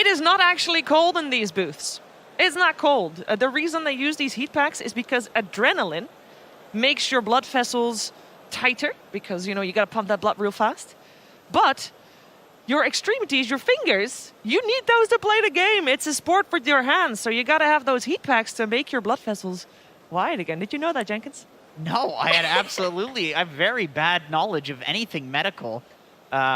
It is not actually cold in these booths. It's not cold. The reason they use these heat packs is because adrenaline makes your blood vessels tighter because, you got to pump that blood real fast. But your extremities, your fingers, you need those to play the game. It's a sport with your hands, so you got to have those heat packs to make your blood vessels wide again. Did you know that, Jenkins? No, I had I have very bad knowledge of anything medical,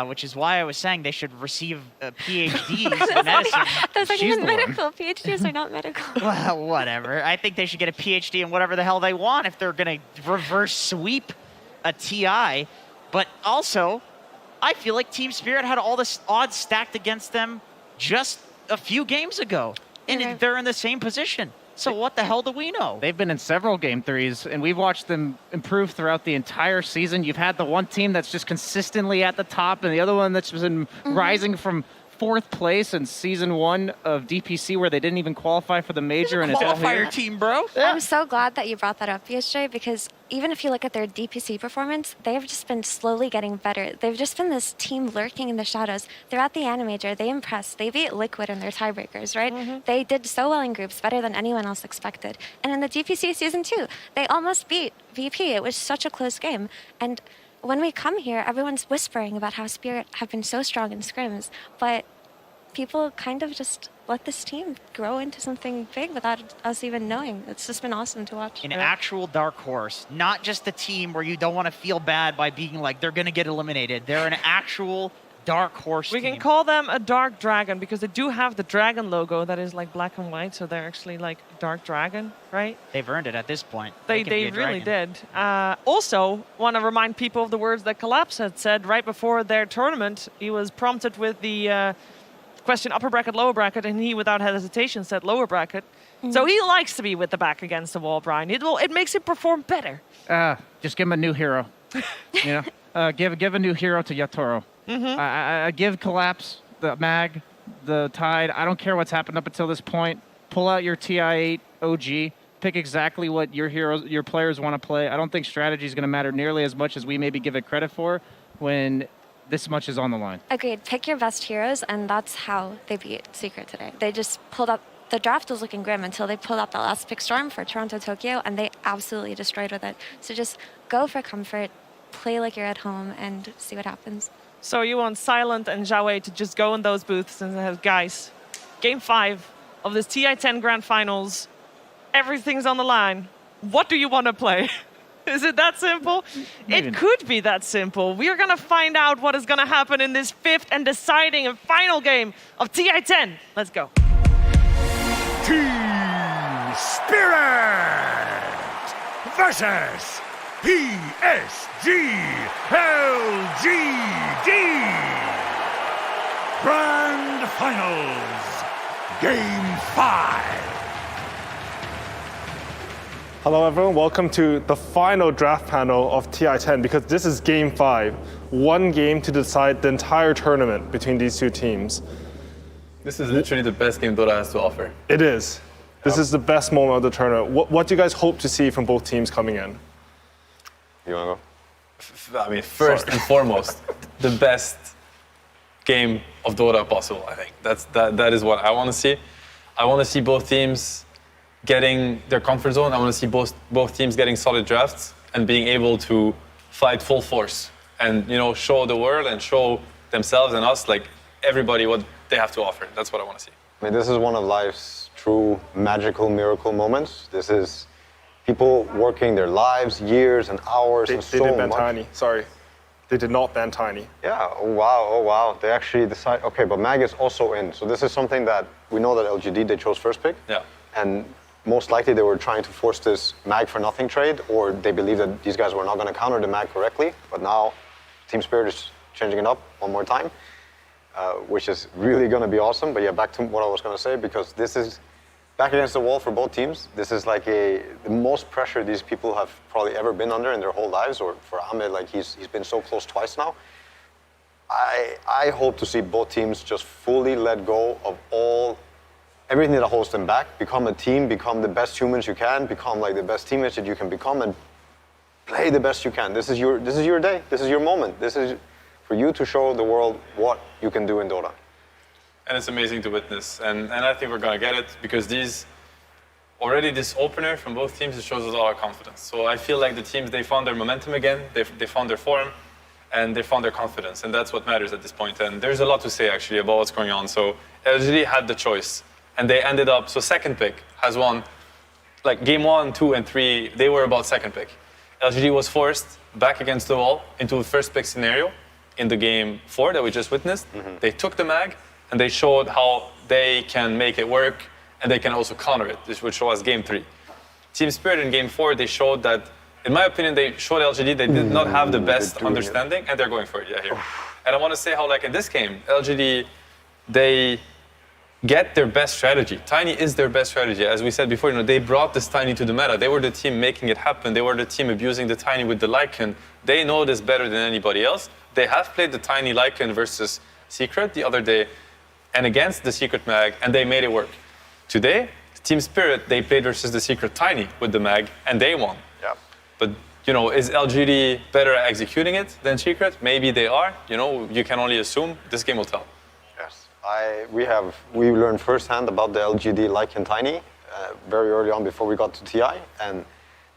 which is why I was saying they should receive PhDs in medicine. Those aren't even medical. PhDs are not medical. Well, whatever. I think they should get a PhD in whatever the hell they want if they're going to reverse sweep a TI. But also, I feel like Team Spirit had all the odds stacked against them just a few games ago. And they're in the same position. So what the hell do we know? They've been in several Game 3s, and we've watched them improve throughout the entire season. You've had the one team that's just consistently at the top, and the other one that's been rising from 4th place in Season 1 of DPC, where they didn't even qualify for the major. And it's qualifier team, bro. Yeah. I'm so glad that you brought that up, PSG, because even if you look at their DPC performance, they've just been slowly getting better. They've just been this team lurking in the shadows. Throughout the Animajor, they impressed. They beat Liquid in their tiebreakers, right? They did so well in groups, better than anyone else expected. And in the DPC Season 2, they almost beat VP. It was such a close game. And when we come here, everyone's whispering about how Spirit have been so strong in scrims, but people kind of just let this team grow into something big without us even knowing. It's just been awesome to watch. An actual dark horse, not just a team where you don't want to feel bad by being like they're going to get eliminated. They're an actual dark horse We team. can call them a dark dragon because they do have the dragon logo that is like black and white, so they're actually like dark dragon, right? They've earned it at this point. They really did. Also, want to remind people of the words that Collapse had said right before their tournament. He was prompted with the question upper bracket, lower bracket, and he, without hesitation, said lower bracket. So he likes to be with the back against the wall, Brian. It makes him perform better. Just give him a new hero. Give a new hero to Yatoro. I give Collapse, the Mag, the Tide. I don't care what's happened up until this point. Pull out your TI-8 OG. Pick exactly what your players want to play. I don't think strategy is going to matter nearly as much as we maybe give it credit for when this much is on the line. Agreed. Pick your best heroes, and that's how they beat Secret today. They just pulled up. The draft was looking grim until they pulled up that last pick Storm for Toronto, Tokyo, and they absolutely destroyed with it. So just go for comfort, play like you're at home, and see what happens. So you want Silent and Zhao to just go in those booths and have, guys, Game 5 of this TI-10 Grand Finals. Everything's on the line. What do you want to play? Is it that simple? Maybe. It could be that simple. We are going to find out what is going to happen in this 5th and deciding and final game of TI-10. Let's go. Team Spirit versus PSG.LGD. Grand Finals, Game 5. Hello everyone, welcome to the final draft panel of TI-10 because this is Game 5. One game to decide the entire tournament between these two teams. This is literally the best game Dota has to offer. It is. This is the best moment of the tournament. What do you guys hope to see from both teams coming in? You want to go? I mean, first and foremost, the best game of Dota possible, I think. That is what I want to see. I want to see both teams getting their comfort zone. I want to see both teams getting solid drafts and being able to fight full force and show the world and show themselves and us, like everybody, what they have to offer. That's what I want to see. I mean, this is one of life's true magical miracle moments. This is people working their lives, years and hours and so much. They did ban Tiny. Sorry. They did not ban Tiny. Yeah, oh wow. They actually decide, okay, but Mag is also in. So this is something that we know that LGD, they chose first pick. Yeah. And most likely they were trying to force this Mag for nothing trade, or they believe that these guys were not going to counter the Mag correctly. But now Team Spirit is changing it up one more time, which is really going to be awesome. But yeah, back to what I was going to say, because this is back against the wall for both teams. This is like the most pressure these people have probably ever been under in their whole lives, or for Ahmed, like he's been so close twice now. I hope to see both teams just fully let go of everything that holds them back, become a team, become the best humans you can, become like the best teammates that you can become, and play the best you can. This is your day. This is your moment. This is for you to show the world what you can do in Dota. and it's amazing to witness. And I think we're gonna get it because this opener from both teams, it shows us a lot of confidence. So I feel like the teams, they found their momentum again, they found their form, and they found their confidence, and that's what matters at this point. And there's a lot to say actually about what's going on. So LGD had the choice, and they ended up, so second pick has won, like game 1, 2, and 3, they were about second pick. LGD was forced back against the wall into a first pick scenario in the game 4 that we just witnessed. They took the mag, and they showed how they can make it work, and they can also counter it, which was game 3. Team Spirit in game 4, they showed that, in my opinion, they showed LGD they did not have the best understanding, and they're going for it, yeah, here. And I want to say how, like, in this game, LGD, they get their best strategy. Tiny is their best strategy. As we said before, they brought this Tiny to the meta. They were the team making it happen. They were the team abusing the Tiny with the Lycan. They know this better than anybody else. They have played the Tiny Lycan versus Secret the other day, and against the Secret Mag, and they made it work. Today, Team Spirit, they played versus the Secret Tiny with the Mag, and they won. Yeah. But, is LGD better at executing it than Secret? Maybe they are. You can only assume. This game will tell. Yes. We learned firsthand about the LGD Lycan Tiny very early on before we got to TI. And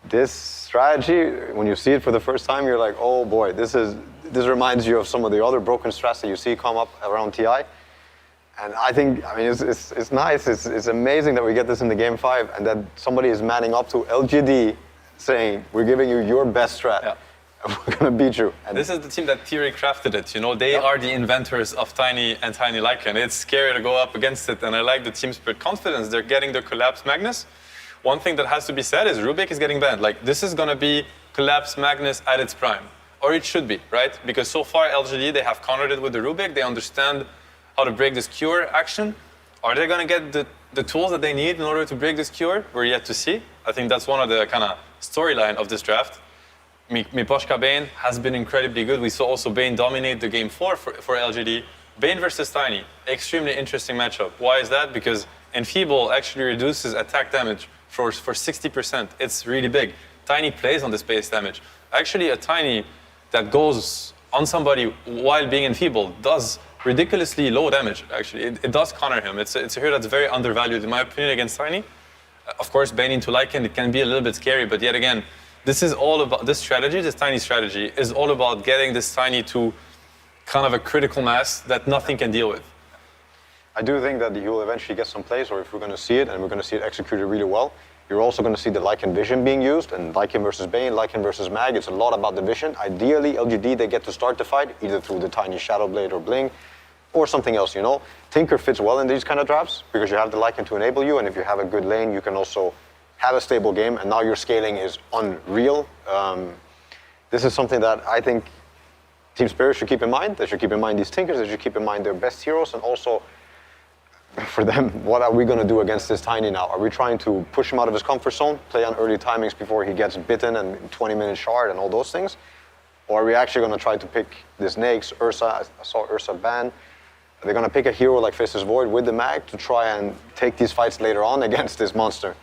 this strategy, when you see it for the first time, you're like, oh boy, this reminds you of some of the other broken strats that you see come up around TI. And I think, it's nice. It's amazing that we get this in the game 5 and that somebody is manning up to LGD saying, we're giving you your best strat. Yeah. And we're going to beat you. And this is the team that theory crafted it. They are the inventors of Tiny and Tiny Lycan. It's scary to go up against it. And I like the Team Spirit confidence. They're getting their Collapse Magnus. One thing that has to be said is Rubik is getting banned. Like, this is going to be Collapse Magnus at its prime. Or it should be, right? Because so far, LGD, they have countered it with the Rubik. They understand how to break this cure action. Are they going to get the tools that they need in order to break this cure? We're yet to see. I think that's one of the kind of storyline of this draft. Miposhka Bane has been incredibly good. We saw also Bane dominate the game 4 for LGD. Bane versus Tiny, extremely interesting matchup. Why is that? Because Enfeeble actually reduces attack damage for 60%. It's really big. Tiny plays on this base damage. Actually, a Tiny that goes on somebody while being Enfeebled does ridiculously low damage, actually. It does counter him. It's a hero that's very undervalued, in my opinion, against Tiny. Of course, Bane into Lycan, it can be a little bit scary, but yet again, this is all about, this Tiny strategy, is all about getting this Tiny to kind of a critical mass that nothing can deal with. I do think that he will eventually get some plays, or if we're going to see it, and we're going to see it executed really well, you're also going to see the Lycan vision being used, and Lycan versus Bane, Lycan versus Mag, it's a lot about the vision. Ideally, LGD, they get to start the fight, either through the Tiny Shadow Blade or Bling, or something else, Tinker fits well in these kind of drafts, because you have the Lycan to enable you, and if you have a good lane, you can also have a stable game, and now your scaling is unreal. This is something that I think Team Spirit should keep in mind. They should keep in mind these Tinkers, they should keep in mind their best heroes, and also, for them, what are we going to do against this Tiny now? Are we trying to push him out of his comfort zone, play on early timings before he gets bitten and 20-minute shard and all those things? Or are we actually going to try to pick this Naix, Ursa? I saw Ursa ban. Are they going to pick a hero like Faceless Void with the mag to try and take these fights later on against this monster?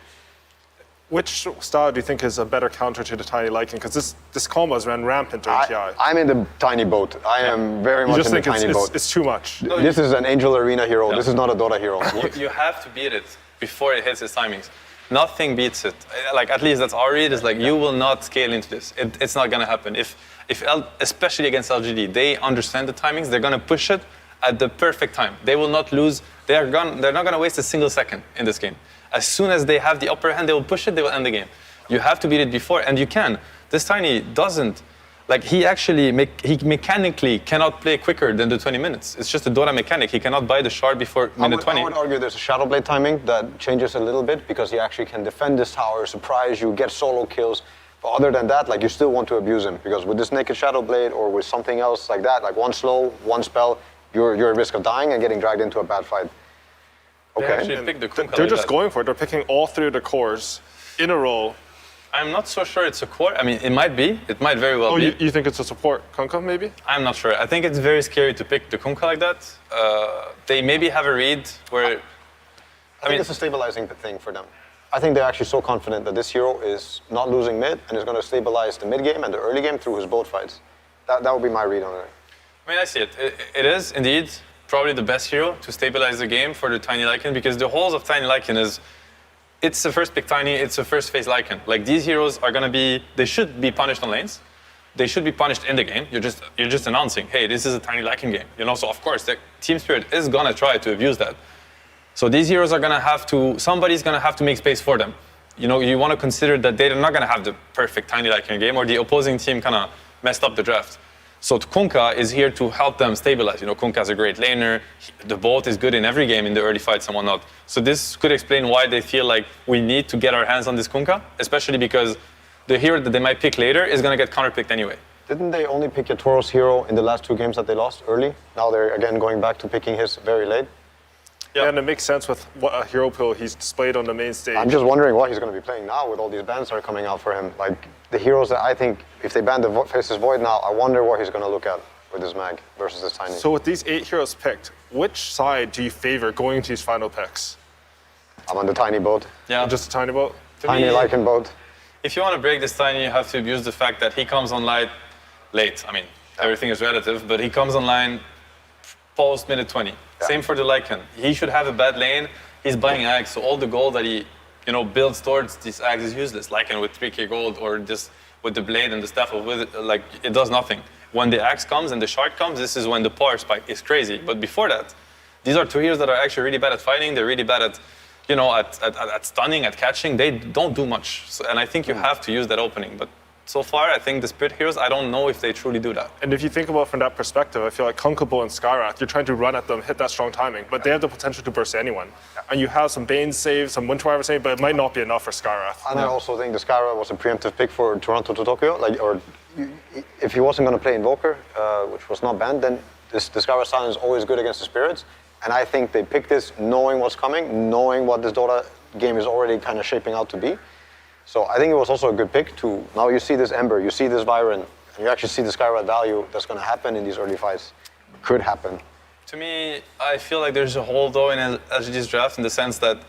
Which style do you think is a better counter to the Tiny Lycan? Because this combos ran rampant during TI. I'm in the Tiny boat. I am very much in the Tiny boat. It's too much. This is an Angel Arena hero. No. This is not a Dota hero. You have to beat it before it hits its timings. Nothing beats it. Like, at least that's our read, is like, you will not scale into this. It's not going to happen. Especially against LGD, they understand the timings. They're going to push it at the perfect time. They will not lose. They're not going to waste a single second in this game. As soon as they have the upper hand, they will push it, they will end the game. You have to beat it before, and you can. This Tiny doesn't. Like, he mechanically cannot play quicker than the 20 minutes. It's just a Dota mechanic. He cannot buy the shard before minute 20. I would argue there's a Shadow Blade timing that changes a little bit, because he actually can defend this tower, surprise you, get solo kills. But other than that, like, you still want to abuse him, because with this naked Shadow Blade or with something else like that, like one slow, one spell, you're at risk of dying and getting dragged into a bad fight. Okay. They're just going for it. They're picking all 3 of the cores in a row. I'm not so sure it's a core. I mean, it might be. It might very well be. You think it's a support Kunkka, maybe? I'm not sure. I think it's very scary to pick the Kunkka like that. They maybe have a read where... I think it's a stabilizing thing for them. I think they're actually so confident that this hero is not losing mid and is going to stabilize the mid game and the early game through his boat fights. That would be my read on it. I mean, I see it. It is, indeed. probably the best hero to stabilize the game for the Tiny Lycan, because the holes of Tiny Lycan is, it's the first pick Tiny, it's the first phase Lycan. Like, these heroes are gonna be, they should be punished on lanes. They should be punished in the game. You're just announcing, hey, this is a Tiny Lycan game. You know, so of course, the Team Spirit is gonna try to abuse that. So these heroes are gonna have to, somebody's gonna have to make space for them. You know, you wanna consider that they're not gonna have the perfect Tiny Lycan game, or the opposing team kinda messed up the draft. So Kunkka is here to help them stabilize. You know, Kunkka's a great laner. The bolt is good in every game in the early fights and whatnot. So this could explain why they feel like we need to get our hands on this Kunkka, especially because the hero that they might pick later is going to get counterpicked anyway. Didn't they only pick Yatoro's hero in the last 2 games that they lost early? Now they're again going back to picking his very late. Yeah, and it makes sense with what a hero pool he's displayed on the main stage. I'm just wondering what he's going to be playing now with all these bans that are coming out for him. Like, the heroes that I think, if they ban the Faceless Void now, I wonder what he's going to look at with his mag versus this Tiny. So with these 8 heroes picked, which side do you favor going into these final picks? I'm on the Tiny boat. Yeah. Just a Tiny boat? Tiny Lycan boat. If you want to break this Tiny, you have to abuse the fact that he comes online late. I mean, everything is relative, but he comes online post minute 20. Yeah. Same for the Lycan. He should have a bad lane. He's buying Ags, so all the gold that he, you know, builds towards these Ags is useless. Lycan with 3k gold, or just with the blade and the staff of with it, like, it does nothing. When the Axe comes and the shard comes, this is when the power spike is crazy. But before that, these are 2 heroes that are actually really bad at fighting. They're really bad at, you know, at stunning, at catching. They don't do much. So, and I think you have to use that opening. But so far, I think the Spirit heroes, I don't know if they truly do that. And if you think about it from that perspective, I feel like Kunkka and Skywrath, you're trying to run at them, hit that strong timing, but they have the potential to burst anyone. And you have some Bane saves, some Winter Wyvern save, but it might not be enough for Skywrath. And I also think the Skywrath was a preemptive pick for Toronto to Tokyo. Like, or if he wasn't going to play Invoker, which was not banned, then the Skywrath Silence is always good against the Spirits. And I think they picked this knowing what's coming, knowing what this Dota game is already kind of shaping out to be. So I think it was also a good pick to, now you see this Ember, you see this Byron, and you actually see the Skywrath value that's going to happen in these early fights. Could happen. To me, I feel like there's a hole though in LGD's draft in the sense that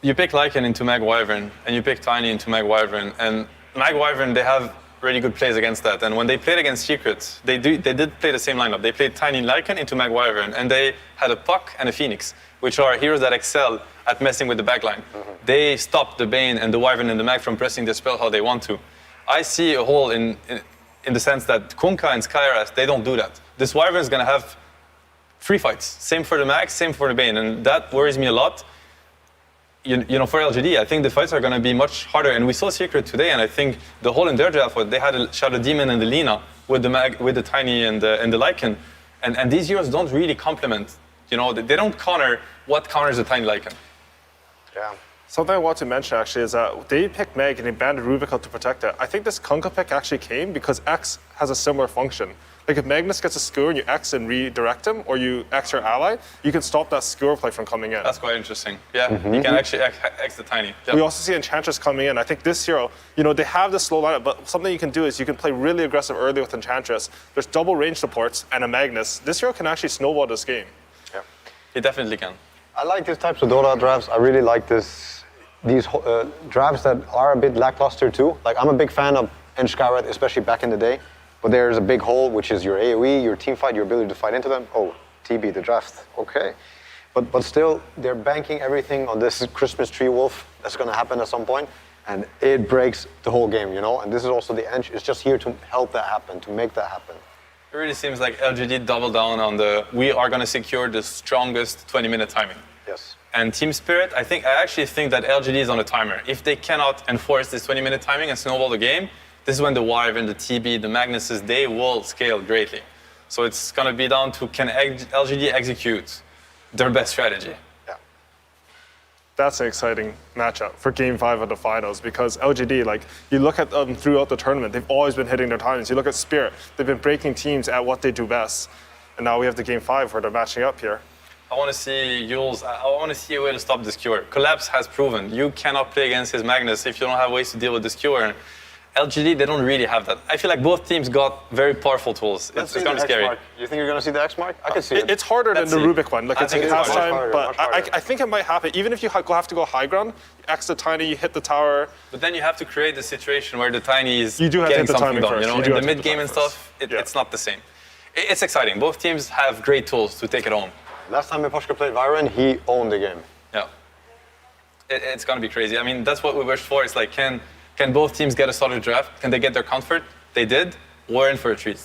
you pick Lycan into Mag Wyvern and you pick Tiny into Mag Wyvern, and Mag Wyvern, they have really good plays against that. And when they played against Secrets, they did play the same lineup. They played Tiny Lycan into Mag Wyvern, and they had a Puck and a Phoenix, which are heroes that excel at messing with the backline. They stop the Bane and the Wyvern and the Mag from pressing their spell how they want to. I see a hole in the sense that Kunkka and Skywrath, they don't do that. This Wyvern is going to have free fights. Same for the Mag, same for the Bane, and that worries me a lot. You know, for LGD, I think the fights are going to be much harder. And we saw Secret today, and I think the hole in their draft was they had a Shadow Demon and the Lina with the Mag, with the Tiny and the Lycan. And these heroes don't really complement. You know, they don't counter what counters the Tiny Lycan. Yeah. Something I want to mention actually is that they picked Meg and they banned Rubica to protect it. I think this Kunkka pick actually came because X has a similar function. Like if Magnus gets a skewer and you X and redirect him, or you X your ally, you can stop that skewer play from coming in. That's quite interesting. Yeah, you can actually X the Tiny. Yep. We also see Enchantress coming in. I think this hero, you know, they have this slow lineup, but something you can do is you can play really aggressive early with Enchantress. There's double range supports and a Magnus. This hero can actually snowball this game. Yeah. He definitely can. I like these types of Dota drafts. I really like these drafts that are a bit lackluster too. Like I'm a big fan of Eng Skywrath, especially back in the day. But there's a big hole, which is your AoE, your team fight, your ability to fight into them. Oh, TB, the draft, okay. But still, they're banking everything on this Christmas tree wolf that's going to happen at some point, and it breaks the whole game, you know? And this is also the Eng, it's just here to help that happen, to make that happen. It really seems like LGD doubled down on we are going to secure the strongest 20-minute timing. Yes. And Team Spirit, I actually think that LGD is on a timer. If they cannot enforce this 20-minute timing and snowball the game, this is when the Wyvern, the TB, the Magnuses, they will scale greatly. So it's going to be down to can LGD execute their best strategy. Yeah. That's an exciting matchup for Game 5 of the finals because LGD, like, you look at them throughout the tournament, they've always been hitting their timings. You look at Spirit, they've been breaking teams at what they do best. And now we have the Game 5 where they're matching up here. I want to see Yules. I want to see a way to stop the skewer. Collapse has proven you cannot play against his Magnus if you don't have ways to deal with the skewer. LGD, they don't really have that. I feel like both teams got very powerful tools. It's going to be scary. Mark. You think you're going to see the X mark? I can see it. It's harder than the Rubik one. Like, it's in half time, harder, but I think it might happen. Even if you have to go high ground, you X the Tiny, you hit the tower. But then you have to create the situation where the Tiny is you do have getting to hit the something timing done. first. You know, in the mid game and stuff, Yeah. it's not the same. it's exciting. Both teams have great tools to take it home. Last time Miposhka played Vyron, he owned the game. Yeah. It's going to be crazy. I mean, that's what we wish for. It's like, can both teams get a solid draft? Can they get their comfort? They did. We're in for a treat.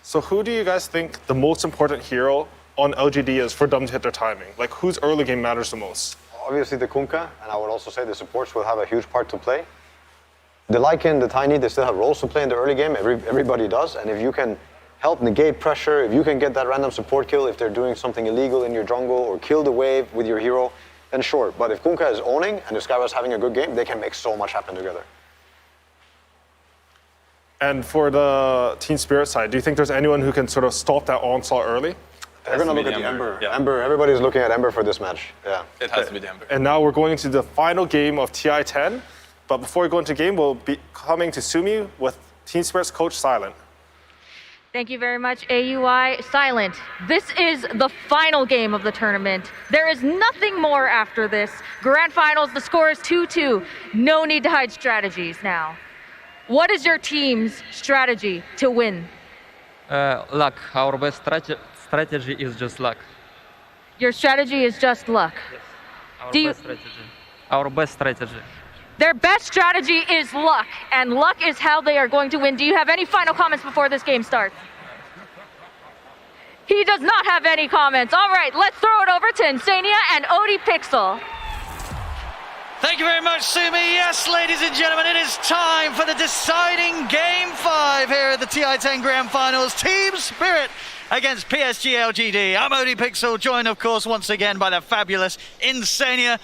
So who do you guys think the most important hero on LGD is for them to hit their timing? Like, whose early game matters the most? Obviously the Kunkka, and I would also say the supports will have a huge part to play. The Lycan, the Tiny, they still have roles to play in the early game. Everybody does, and if you can help negate pressure, if you can get that random support kill, if they're doing something illegal in your jungle, or kill the wave with your hero, then sure. But if Kunkka is owning, and if Skyway is having a good game, they can make so much happen together. And for the Team Spirit side, do you think there's anyone who can sort of stop that onslaught early? They're going to look at the Ember. Yeah. Ember, everybody's looking at Ember for this match. Yeah. It has to be the Ember. And now we're going into the final game of TI10. But before we go into game, we'll be coming to Sumi with Team Spirit's coach, Silent. Thank you very much, AUI. Silent, this is the final game of the tournament. There is nothing more after this. Grand Finals, the score is 2-2. No need to hide strategies now. What is your team's strategy to win? Luck. Our best strategy is just luck. Your strategy is just luck. Our Do you- best strategy. Our best strategy. Their best strategy is luck, and luck is how they are going to win. Do you have any final comments before this game starts? He does not have any comments. All right, let's throw it over to Insania and Odie Pixel. Thank you very much, Sumi. Yes, ladies and gentlemen, it is time for the deciding Game 5 here at the TI10 Grand Finals. Team Spirit against PSG.LGD. I'm Odie Pixel, joined, of course, once again by the fabulous Insania.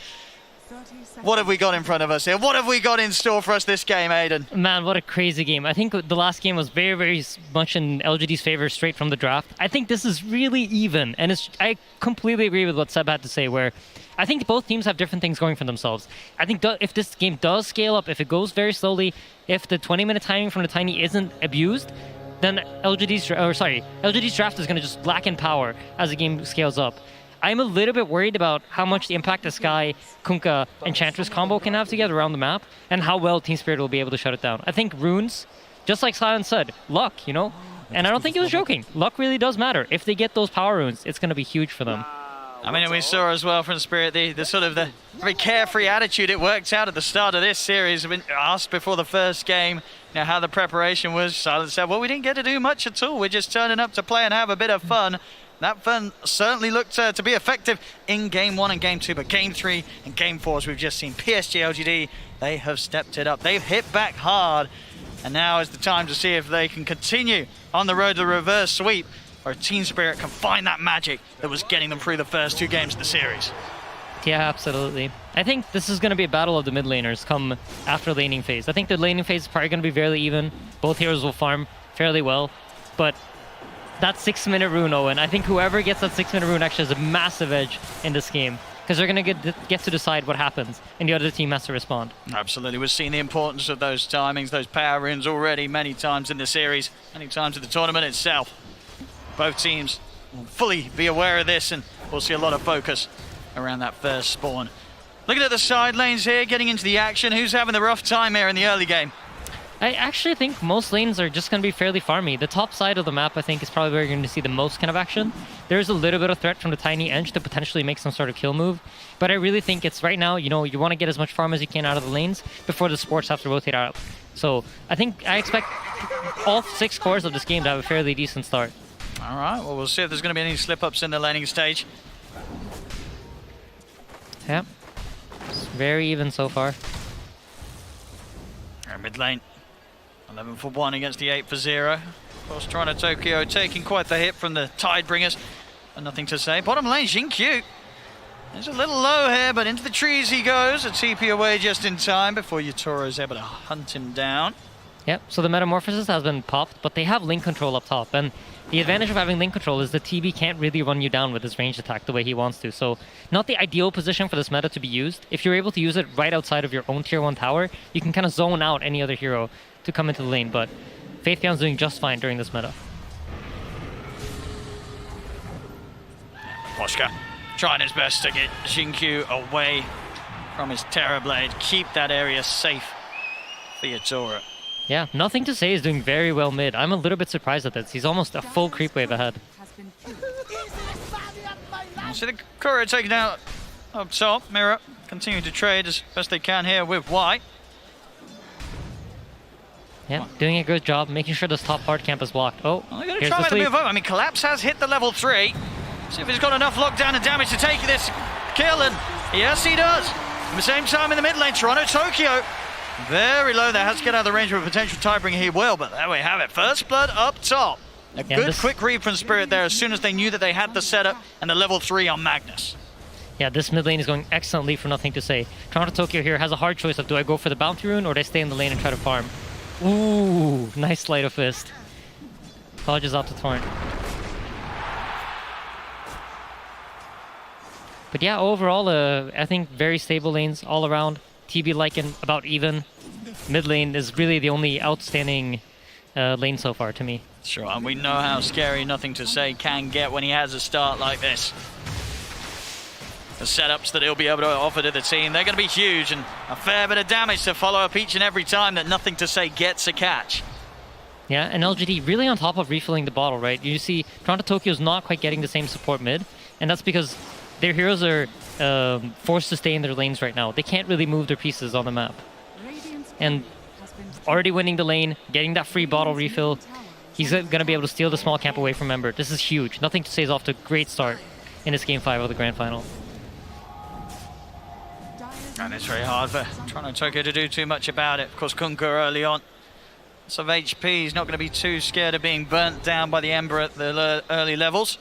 What have we got in front of us here? What have we got in store for us this game, Aiden? Man, what a crazy game. I think the last game was very, very much in LGD's favor straight from the draft. I think this is really even, and I completely agree with what Seb had to say, where I think both teams have different things going for themselves. I think if this game does scale up, if it goes very slowly, if the 20-minute timing from the Tiny isn't abused, then LGD's draft is going to just lack in power as the game scales up. I'm a little bit worried about how much the impact the Sky, Kunkka, Enchantress combo can have together around the map, and how well Team Spirit will be able to shut it down. I think runes, just like Silent said, luck, you know? And I don't think he was joking. Luck really does matter. If they get those power runes, it's going to be huge for them. I mean, we saw as well from Spirit the sort of the very carefree attitude it worked out at the start of this series. I've been asked before the first game, you know, how the preparation was. Silent said, well, we didn't get to do much at all. We're just turning up to play and have a bit of fun. That fun certainly looked to be effective in Game 1 and Game 2, but Game 3 and Game 4, as we've just seen, PSG.LGD, they have stepped it up. They've hit back hard, and now is the time to see if they can continue on the road to the reverse sweep, or Team Spirit can find that magic that was getting them through the first 2 games of the series. Yeah, absolutely. I think this is going to be a battle of the mid laners come after laning phase. I think the laning phase is probably going to be fairly even. Both heroes will farm fairly well, but that 6-minute rune, Owen, I think whoever gets that 6-minute rune actually has a massive edge in this game, because they're going to get to decide what happens, and the other team has to respond. Absolutely. We've seen the importance of those timings, those power runes already many times in the series, many times in the tournament itself. Both teams will fully be aware of this, and we'll see a lot of focus around that first spawn. Looking at the side lanes here, getting into the action. Who's having the rough time here in the early game? I actually think most lanes are just going to be fairly farmy. The top side of the map, I think, is probably where you're going to see the most kind of action. There's a little bit of threat from the Tiny Edge to potentially make some sort of kill move, but I really think it's right now, you know, you want to get as much farm as you can out of the lanes before the sports have to rotate out. So I expect all 6 cores of this game to have a fairly decent start. All right, well, we'll see if there's going to be any slip-ups in the laning stage. Yeah, it's very even so far. Our mid lane, 11 for 1 against the 8 for 0. Of course, Toronto Tokyo taking quite the hit from the Tidebringers, and nothing to say. Bottom lane, Jinkyu. He's a little low here, but into the trees he goes. A TP away just in time before Yatoro is able to hunt him down. Yep, so the Metamorphosis has been popped, but they have link control up top, and the advantage of having link control is the TB can't really run you down with his ranged attack the way he wants to, so not the ideal position for this meta to be used. If you're able to use it right outside of your own tier 1 tower, you can kind of zone out any other hero to come into the lane, but Faithion's doing just fine during this meta. Poshka trying his best to get Jinkyu away from his Terrorblade, keep that area safe for Yatoro. Yeah, Nothing to Say is doing very well mid. I'm a little bit surprised at this. He's almost a full creep wave ahead. So the courier taken out up top. Mirror continuing to trade as best they can here with White. Yeah, doing a good job, making sure this top hard camp is blocked. Oh, Well, they're going to here's try the and sleep. move over. I mean, Collapse has hit the level 3. See if he's got enough lockdown and damage to take this kill, and yes, he does. At the same time in the mid lane, Toronto Tokyo very low there. Has to get out of the range of a potential tie-bringer. He will, but there we have it. First blood up top. A good quick read from Spirit there as soon as they knew that they had the setup and the level 3 on Magnus. Yeah, this mid lane is going excellently for Nothing to Say. Toronto Tokyo here has a hard choice of do I go for the bounty rune or do I stay in the lane and try to farm? Ooh, nice sleight of fist. Dodges out to Torrent. But yeah, overall, I think very stable lanes all around. TB Lycan about even. Mid lane is really the only outstanding lane so far to me. Sure, and we know how scary Nothing to Say can get when he has a start like this. The setups that he'll be able to offer to the team, they're going to be huge, and a fair bit of damage to follow up each and every time that Nothing to Say gets a catch. Yeah, and LGD really on top of refilling the bottle, right? You see Toronto Tokyo's not quite getting the same support mid, and that's because their heroes are forced to stay in their lanes right now. They can't really move their pieces on the map. And already winning the lane, getting that free bottle refill, he's going to be able to steal the small camp away from Ember. This is huge. Nothing to Say is off to a great start in this Game 5 of the Grand Final. And it's very hard for Toronto Tokyo to do too much about it. Of course, Kunku early on. So of HP, he's not going to be too scared of being burnt down by the Ember at the early levels.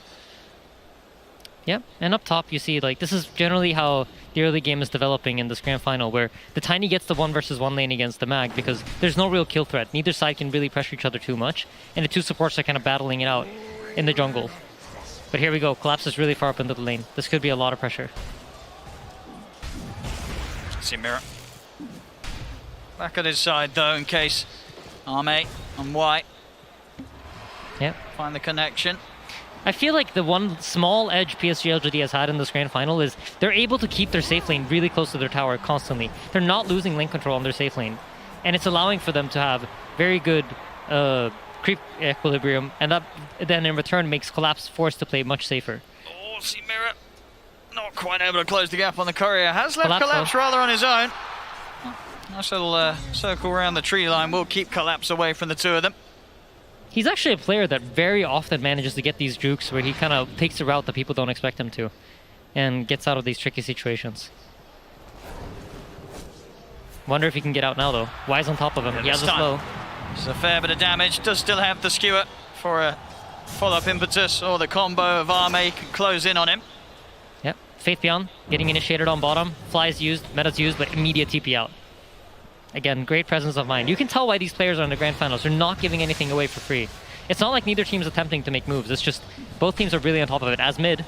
Yep, and up top you see, like, this is generally how the early game is developing in this Grand Final, where the Tiny gets the 1 versus 1 lane against the Mag because there's no real kill threat. Neither side can really pressure each other too much, and the two supports are kind of battling it out in the jungle. But here we go, Collapse is really far up into the lane. This could be a lot of pressure. See Mirror. Back at his side though, in case Arme and White Yep. find the connection. I feel like the one small edge PSG.LGD has had in this Grand Final is they're able to keep their safe lane really close to their tower constantly. They're not losing lane control on their safe lane. And it's allowing for them to have very good creep equilibrium, and that then in return makes Collapse forced to play much safer. Oh, see Mirror not quite able to close the gap on the courier. Has left Collapse though. rather on his own. Nice little circle around the tree line will keep Collapse away from the two of them. He's actually a player that very often manages to get these jukes where he kind of takes a route that people don't expect him to and gets out of these tricky situations. Wonder if he can get out now though. Wise on top of him. He has a slow. There's a fair bit of damage. Does still have the skewer for a follow-up impetus, or the combo of Arme can close in on him. Yep. Faith Beyond getting initiated on bottom. Flies used, meta's used, but immediate TP out. Again, great presence of mind. You can tell why these players are in the Grand Finals. They're not giving anything away for free. It's not like neither team's attempting to make moves. It's just both teams are really on top of it, as mid.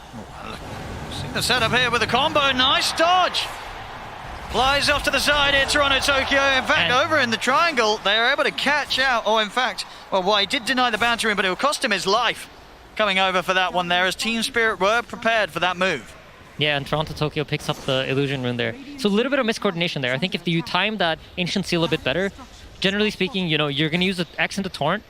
See the setup here with the combo. Nice dodge. Flies off to the side here, Toronto Tokyo. In fact, over in the triangle, they are able to catch out. Oh, in fact, well, he did deny the bounty ring, but it will cost him his life coming over for that one there, as Team Spirit were prepared for that move. Yeah, and Toronto Tokyo picks up the illusion rune there. So a little bit of miscoordination there. I think if you time that Ancient Seal a bit better, generally speaking, you know, you're going to use the X into Torrent.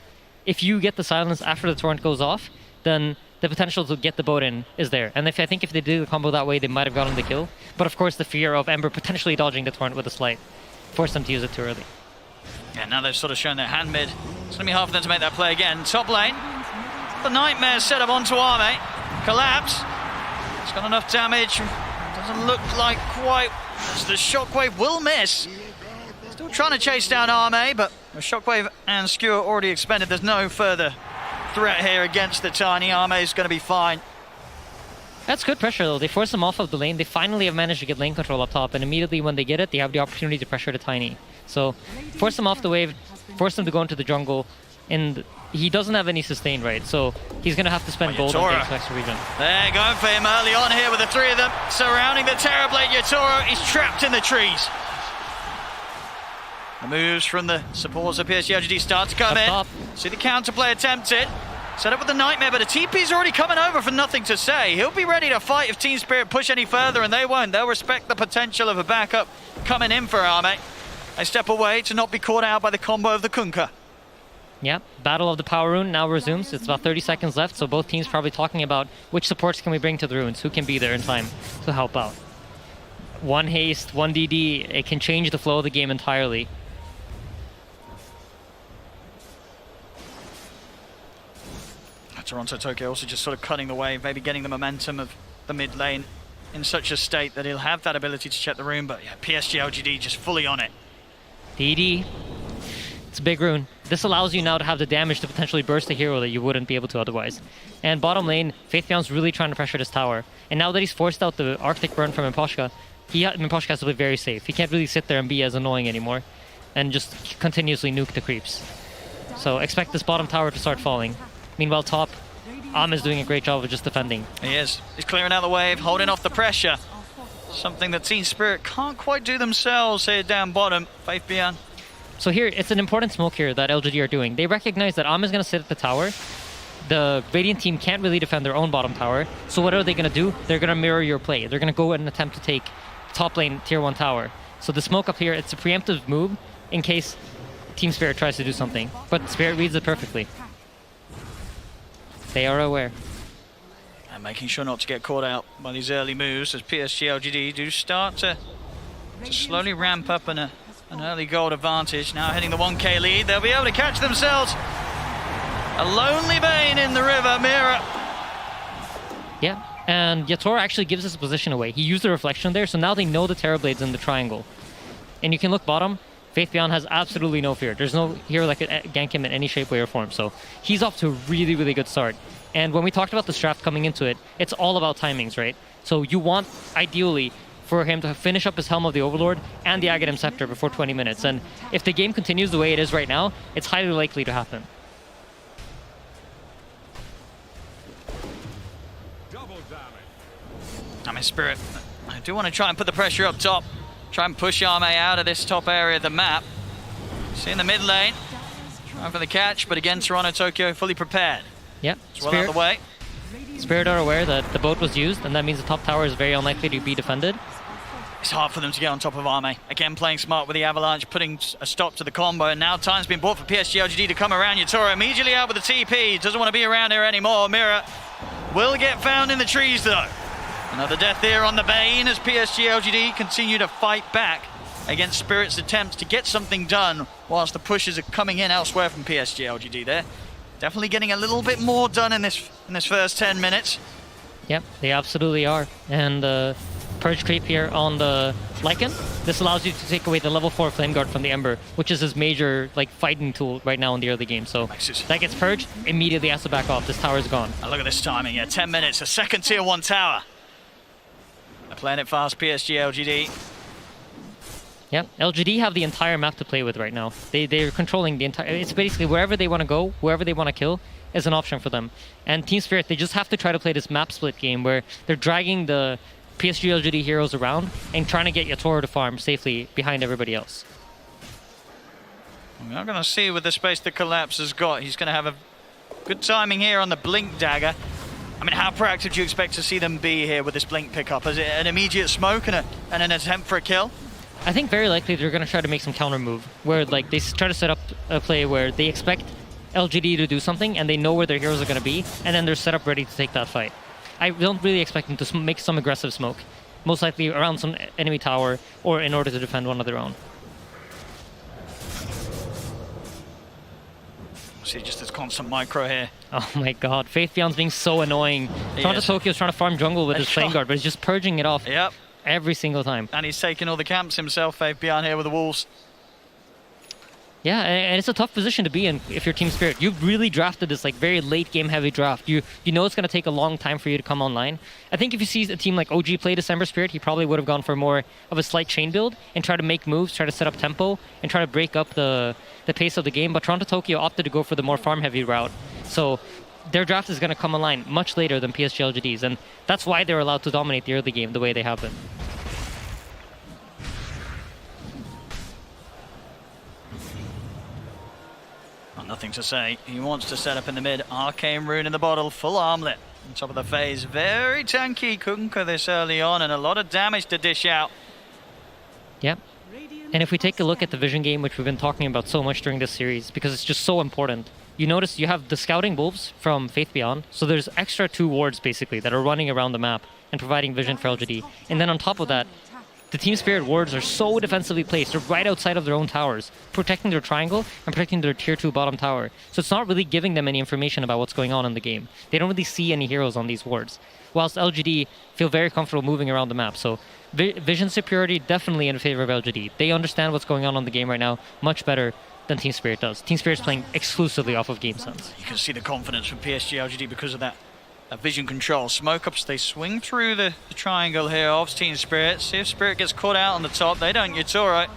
If you get the silence after the Torrent goes off, then the potential to get the boat in is there. And I think if they did the combo that way, they might have gotten the kill. But of course, the fear of Ember potentially dodging the Torrent with a slight forced them to use it too early. Yeah, now they've sort of shown their hand mid. It's going to be hard for them to make that play again. Top lane. The Nightmare set up onto Arme. Collapse. It's got enough damage. Doesn't look like quite. The Shockwave will miss. Still trying to chase down Arme, but the Shockwave and Skewer already expended. There's no further threat here against the Tiny. Arme is going to be fine. That's good pressure though. They force them off of the lane. They finally have managed to get lane control up top, and immediately when they get it, they have the opportunity to pressure the Tiny. So force them off the wave, force them to go into the jungle, and he doesn't have any sustain, right? So he's going to have to spend gold on Game's next region. They're going for him early on here with the three of them surrounding the Terrorblade. Yatoro, he's trapped in the trees. The moves from the supporters of PSG.LGD start to come in. Top. See the counterplay attempted. Set up with the Nightmare, but the TP's already coming over for Nothing to Say. He'll be ready to fight if Team Spirit push any further, and they won't. They'll respect the potential of a backup coming in for Arme. They step away to not be caught out by the combo of the Kunkka. Yeah, Battle of the Power Rune now resumes. It's about 30 seconds left, so both teams probably talking about which supports can we bring to the runes, who can be there in time to help out. One haste, one DD, it can change the flow of the game entirely. Toronto Tokyo also just sort of cutting the wave, maybe getting the momentum of the mid lane in such a state that he'll have that ability to check the rune, but yeah, PSG.LGD just fully on it. DD, it's a big rune. This allows you now to have the damage to potentially burst a hero that you wouldn't be able to otherwise. And bottom lane, Faithbeyond's really trying to pressure this tower. And now that he's forced out the Arctic Burn from Miposhka, Miposhka has to be very safe. He can't really sit there and be as annoying anymore and just continuously nuke the creeps. So expect this bottom tower to start falling. Meanwhile, top, is doing a great job of just defending. He is. He's clearing out the wave, holding off the pressure. Something that Team Spirit can't quite do themselves here down bottom. Faith Beyond. So here, it's an important smoke here that LGD are doing. They recognize that is going to sit at the tower. The Radiant team can't really defend their own bottom tower. So what are they going to do? They're going to mirror your play. They're going to go and attempt to take top lane tier 1 tower. So the smoke up here, it's a preemptive move in case Team Spirit tries to do something. But Spirit reads it perfectly. They are aware. And making sure not to get caught out by these early moves as PSG.LGD do start to slowly ramp up an early gold advantage. Now hitting the 1k lead, they'll be able to catch themselves. A lonely Bane in the river, Mira. Yeah, and Yatoro actually gives his position away. He used the reflection there, so now they know the Terrorblade's in the triangle. And you can look bottom, Faith Beyond has absolutely no fear. There's no hero that could gank him in any shape, way, or form. So he's off to a really, really good start. And when we talked about the draft coming into it, it's all about timings, right? So you want, ideally, for him to finish up his Helm of the Overlord and the Aghanim Scepter before 20 minutes. And if the game continues the way it is right now, it's highly likely to happen. I'm in Spirit. I do want to try and put the pressure up top. Try and push Arme out of this top area of the map. See in the mid lane. Trying for the catch, but again, Toronto Tokyo fully prepared. Yep. It's well out of the way. Spirit are aware that the boat was used, and that means the top tower is very unlikely to be defended. It's hard for them to get on top of Arme. Again, playing smart with the Avalanche, putting a stop to the combo, and now time's been bought for PSG.LGD to come around. Yatoro immediately out with the TP. Doesn't want to be around here anymore. Mira will get found in the trees, though. Another death here on the Bane as PSG.LGD continue to fight back against Spirit's attempts to get something done whilst the pushes are coming in elsewhere from PSG.LGD there. Definitely getting a little bit more done in this first 10 minutes. Yep, they absolutely are. And Purge Creep here on the Lycan. This allows you to take away the level 4 Flame Guard from the Ember, which is his major fighting tool right now in the early game. So that gets purged, immediately has to back off. This tower is gone. And look at this timing here, 10 minutes, a second tier 1 tower. They're playing it fast, PSG.LGD. Yeah, LGD have the entire map to play with right now. They're controlling the entire... It's basically wherever they want to go, wherever they want to kill, is an option for them. And Team Spirit, they just have to try to play this map split game where they're dragging the PSG.LGD heroes around and trying to get Yatoro to farm safely behind everybody else. We're going to see with the space that Collapse has got. He's going to have a good timing here on the Blink Dagger. I mean, how proactive do you expect to see them be here with this Blink pickup? Is it an immediate smoke and an attempt for a kill? I think very likely they're going to try to make some counter move where they try to set up a play where they expect LGD to do something and they know where their heroes are going to be, and then they're set up ready to take that fight. I don't really expect them to make some aggressive smoke, most likely around some enemy tower or in order to defend one of their own. See just this constant micro here. Oh my god, Faith Beyond's being so annoying. Toronto Tokyo's trying to farm jungle with his Flame Guard, but he's just purging it off. Yep. Every single time. And he's taking all the camps himself, Faith Beyond here with the Wolves. Yeah, and it's a tough position to be in if you're Team Spirit. You've really drafted this very late game heavy draft. You know it's going to take a long time for you to come online. I think if you see a team like OG play December Spirit, he probably would have gone for more of a slight chain build and try to make moves, try to set up tempo, and try to break up the pace of the game. But Toronto Tokyo opted to go for the more farm heavy route. So their draft is going to come online much later than PSG.LGD's, and that's why they're allowed to dominate the early game the way they have been. Nothing to say. He wants to set up in the mid. Arcane Rune in the bottle. Full armlet. On top of the phase. Very tanky Kunkka this early on and a lot of damage to dish out. Yep. And if we take a look at the vision game, which we've been talking about so much during this series, because it's just so important, you notice you have the scouting wolves from Faith Beyond, so there's extra 2 wards basically that are running around the map and providing vision for LGD. And then on top of that, the Team Spirit wards are so defensively placed. They're right outside of their own towers, protecting their triangle and protecting their tier 2 bottom tower. So it's not really giving them any information about what's going on in the game. They don't really see any heroes on these wards. Whilst LGD feel very comfortable moving around the map. So vision superiority definitely in favor of LGD. They understand what's going on in the game right now much better than Team Spirit does. Team Spirit's playing exclusively off of game sense. You can see the confidence from PSG.LGD because of that vision control. Smoke ups, they swing through the triangle here of Team Spirit. See if Spirit gets caught out on the top. They don't. It's all right.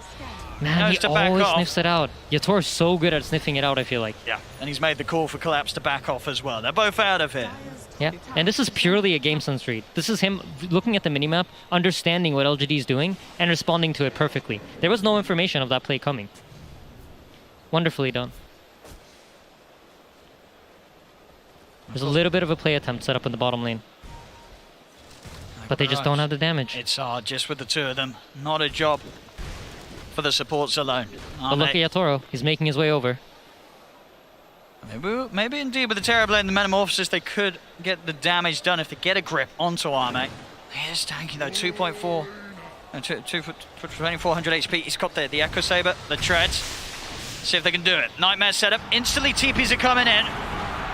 Man, he always sniffs it out. Yator's so good at sniffing it out, I feel like. Yeah, and he's made the call for Collapse to back off as well. They're both out of here. Yeah, and this is purely a game sense read. This is him looking at the minimap, understanding what LGD is doing, and responding to it perfectly. There was no information of that play coming. Wonderfully done. There's a little bit of a play attempt set up in the bottom lane. But they just don't have the damage. It's hard just with the 2 of them. Not a job for the supports alone. But look at Yatoro. He's making his way over. Maybe indeed with the Terrorblade and the Metamorphosis they could get the damage done if they get a grip onto Arme. He is tanky though, 2.4, 2400 HP. He's got the Echo Saber, the Treads. See if they can do it. Nightmare setup, instantly TPs are coming in.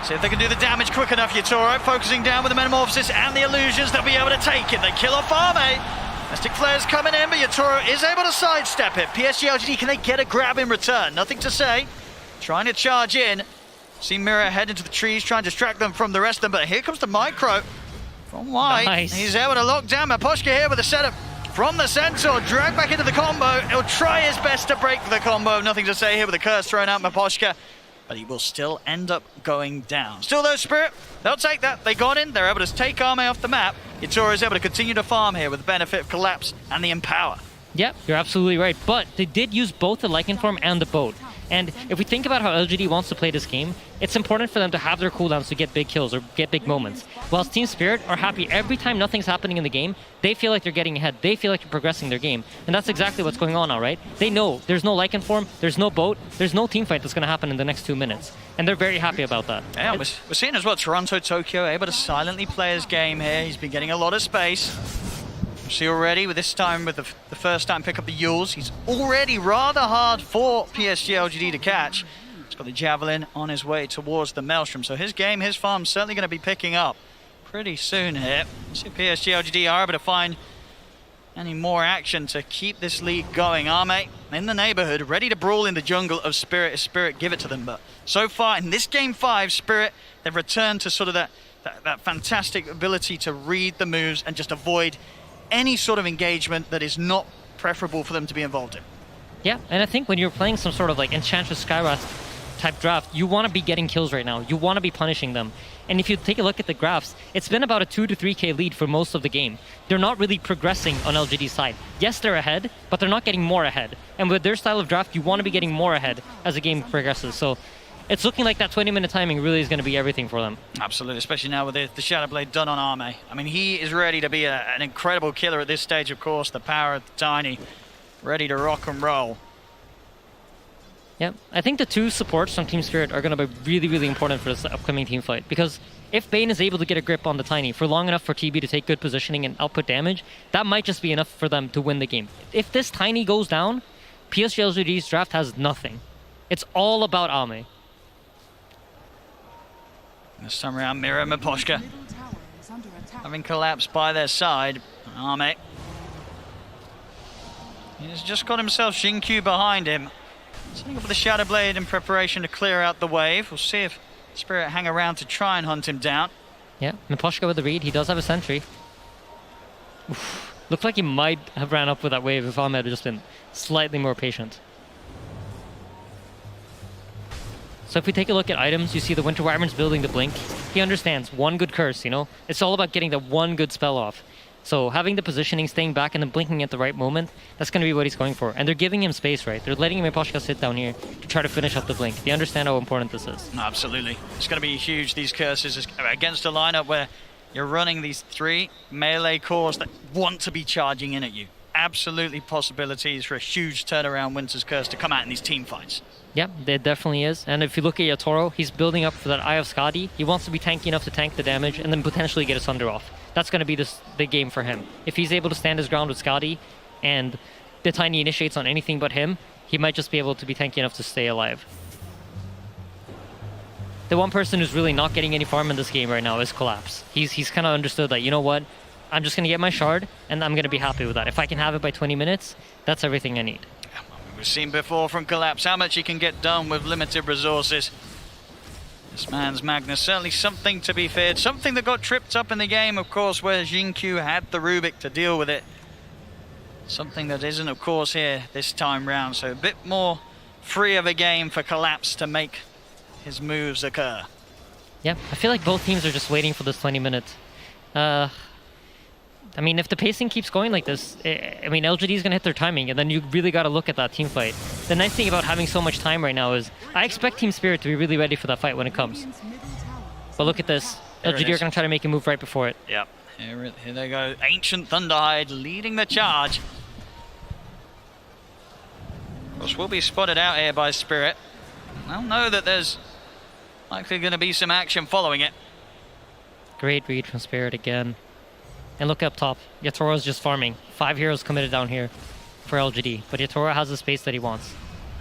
See if they can do the damage quick enough. Yatoro focusing down with the Metamorphosis and the illusions. They'll be able to take it. They kill off Arme. Mystic Flare's coming in, but Yatoro is able to sidestep it. PSG.LGD, can they get a grab in return? Nothing to say. Trying to charge in. See Mirror head into the trees, trying to distract them from the rest of them, but here comes the micro from White. Nice. He's able to lock down Miposhka here with a setup from the Centaur, drag back into the combo. He'll try his best to break the combo. Nothing to say here with the curse thrown out Miposhka, but he will still end up going down. Still though, Spirit, they'll take that. They got in, they're able to take Arme off the map. Yatoro is able to continue to farm here with the benefit of Collapse and the Empower. Yep, you're absolutely right. But they did use both the Lycan Form and the boat. And if we think about how LGD wants to play this game, it's important for them to have their cooldowns to get big kills or get big moments. Whilst Team Spirit are happy every time nothing's happening in the game, they feel like they're getting ahead. They feel like they're progressing their game. And that's exactly what's going on now, right? They know there's no Lycan Form, there's no boat, there's no team fight that's going to happen in the next 2 minutes. And they're very happy about that. Yeah, we're seeing as well Toronto, Tokyo able to silently play his game here. He's been getting a lot of space. See already with this time, with the first time pick up the Yules, he's already rather hard for PSG.LGD to catch. He's got the Javelin on his way towards the Maelstrom, so his game, his farm's certainly going to be picking up pretty soon here. See if PSG.LGD are able to find any more action to keep this lead going. Arme in the neighborhood, ready to brawl in the jungle of Spirit if Spirit give it to them, but so far in this game 5, Spirit, they've returned to sort of that fantastic ability to read the moves and just avoid any sort of engagement that is not preferable for them to be involved in. Yeah, and I think when you're playing some sort of like Enchantress Skywrath type draft, you want to be getting kills right now. You want to be punishing them. And if you take a look at the graphs, it's been about a 2 to 3k lead for most of the game. They're not really progressing on LGD's side. Yes, they're ahead, but they're not getting more ahead. And with their style of draft, you want to be getting more ahead as the game progresses. So it's looking like that 20-minute timing really is going to be everything for them. Absolutely, especially now with the Shadow Blade done on Arme. I mean, he is ready to be an incredible killer at this stage, of course. The power of the Tiny, ready to rock and roll. Yeah, I think the 2 supports from Team Spirit are going to be really, really important for this upcoming team fight. Because if Bane is able to get a grip on the Tiny for long enough for TB to take good positioning and output damage, that might just be enough for them to win the game. If this Tiny goes down, PSG.LGD's draft has nothing. It's all about Arme. This time around, Mira and Miposhka having collapsed by their side. Arme, he's just got himself Shinkyu behind him. Setting up with the Shadow Blade in preparation to clear out the wave. We'll see if Spirit hang around to try and hunt him down. Yeah, Miposhka with the read. He does have a sentry. Oof. Looks like he might have ran up with that wave if Arme had just been slightly more patient. So if we take a look at items, you see the Winter Wyvern's building the Blink. He understands one good curse, you know? It's all about getting the one good spell off. So having the positioning, staying back, and then blinking at the right moment, that's going to be what he's going for. And they're giving him space, right? They're letting Miposhka sit down here to try to finish up the Blink. They understand how important this is. Absolutely. It's going to be huge, these curses, against a lineup where you're running these 3 melee cores that want to be charging in at you. absolutely possibilities for a huge turnaround Winter's Curse to come out in these team fights. Yeah, there definitely is. And if you look at Yatoro, he's building up for that Eye of Skadi. He wants to be tanky enough to tank the damage and then potentially get a Sunder off. That's going to be the game for him. If he's able to stand his ground with Skadi and the Tiny initiates on anything but him, he might just be able to be tanky enough to stay alive. The one person who's really not getting any farm in this game right now is Collapse. He's kind of understood that, you know what, I'm just going to get my shard and I'm going to be happy with that. If I can have it by 20 minutes, that's everything I need. We've seen before from Collapse how much he can get done with limited resources. This man's Magnus, certainly something to be feared. Something that got tripped up in the game, of course, where Jinkyu had the Rubik to deal with it. Something that isn't, of course, here this time round. So a bit more free of a game for Collapse to make his moves occur. Yeah, I feel like both teams are just waiting for this 20 minutes. I mean, if the pacing keeps going like this, I mean, LGD is going to hit their timing, and then you really got to look at that team fight. The nice thing about having so much time right now is I expect Team Spirit to be really ready for that fight when it comes. But look at this. LGD are going to try to make a move right before it. Yep. Here they go. Ancient Thunderhide leading the charge. Of course, we'll be spotted out here by Spirit. I'll know that there's likely going to be some action following it. Great read from Spirit again. And look up top. Yatoro's just farming. 5 heroes committed down here for LGD. But Yatoro has the space that he wants.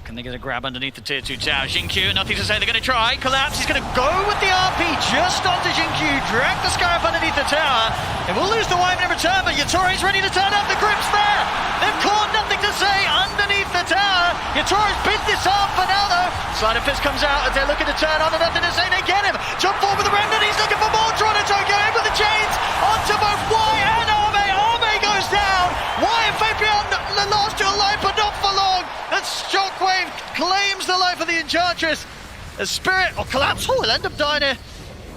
Can they get a grab underneath the tier 2 tower? Jinkyu, nothing to say, they're going to try. Collapse, he's going to go with the RP just onto Jinkyu. Drag the Scarab underneath the tower. They will lose the Wyvern in return, but Yatoro's ready to turn up. The grip's there. They've caught nothing to say underneath the tower. Yatoro's bit this off for now, though. Sleight of Fist comes out as they're looking to turn on and nothing to say. They get him. Jump forward with the Remnant. He's looking for more. Toronto Tokyo in with the chains onto both Y and Arme. Arme goes down. Y and Fabian lost your life, but not for long. And Shockwave claims the life of the Enchantress. The Spirit, or Collapse, will end up dying here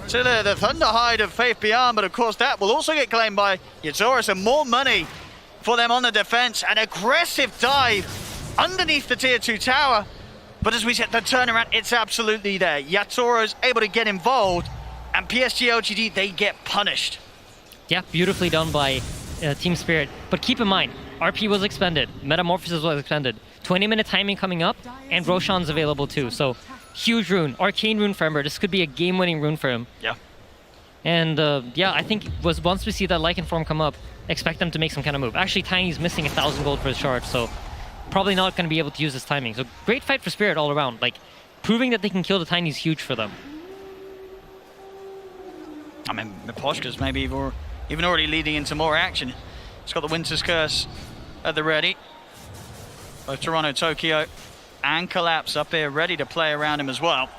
to the Thunderhide of Faith Beyond, but of course that will also get claimed by Yatoro, so more money for them on the defense. An aggressive dive underneath the tier 2 tower, but as we said, the turnaround, it's absolutely there. Yatoro's able to get involved, and PSG.LGD, they get punished. Yeah, beautifully done by Team Spirit. But keep in mind, RP was expended, Metamorphosis was expended, 20-minute timing coming up, and Roshan's available too. So huge rune, Arcane rune for Ember. This could be a game-winning rune for him. Yeah. And yeah, I think once we see that Lycan form come up, expect them to make some kind of move. Actually, Tiny's missing 1,000 gold for his charge, so probably not going to be able to use his timing. So great fight for Spirit all around. Like, proving that they can kill the Tiny is huge for them. I mean, Miposhka's maybe even already leading into more action. He's got the Winter's Curse at the ready. Both Toronto, Tokyo, and Collapse up here ready to play around him as well.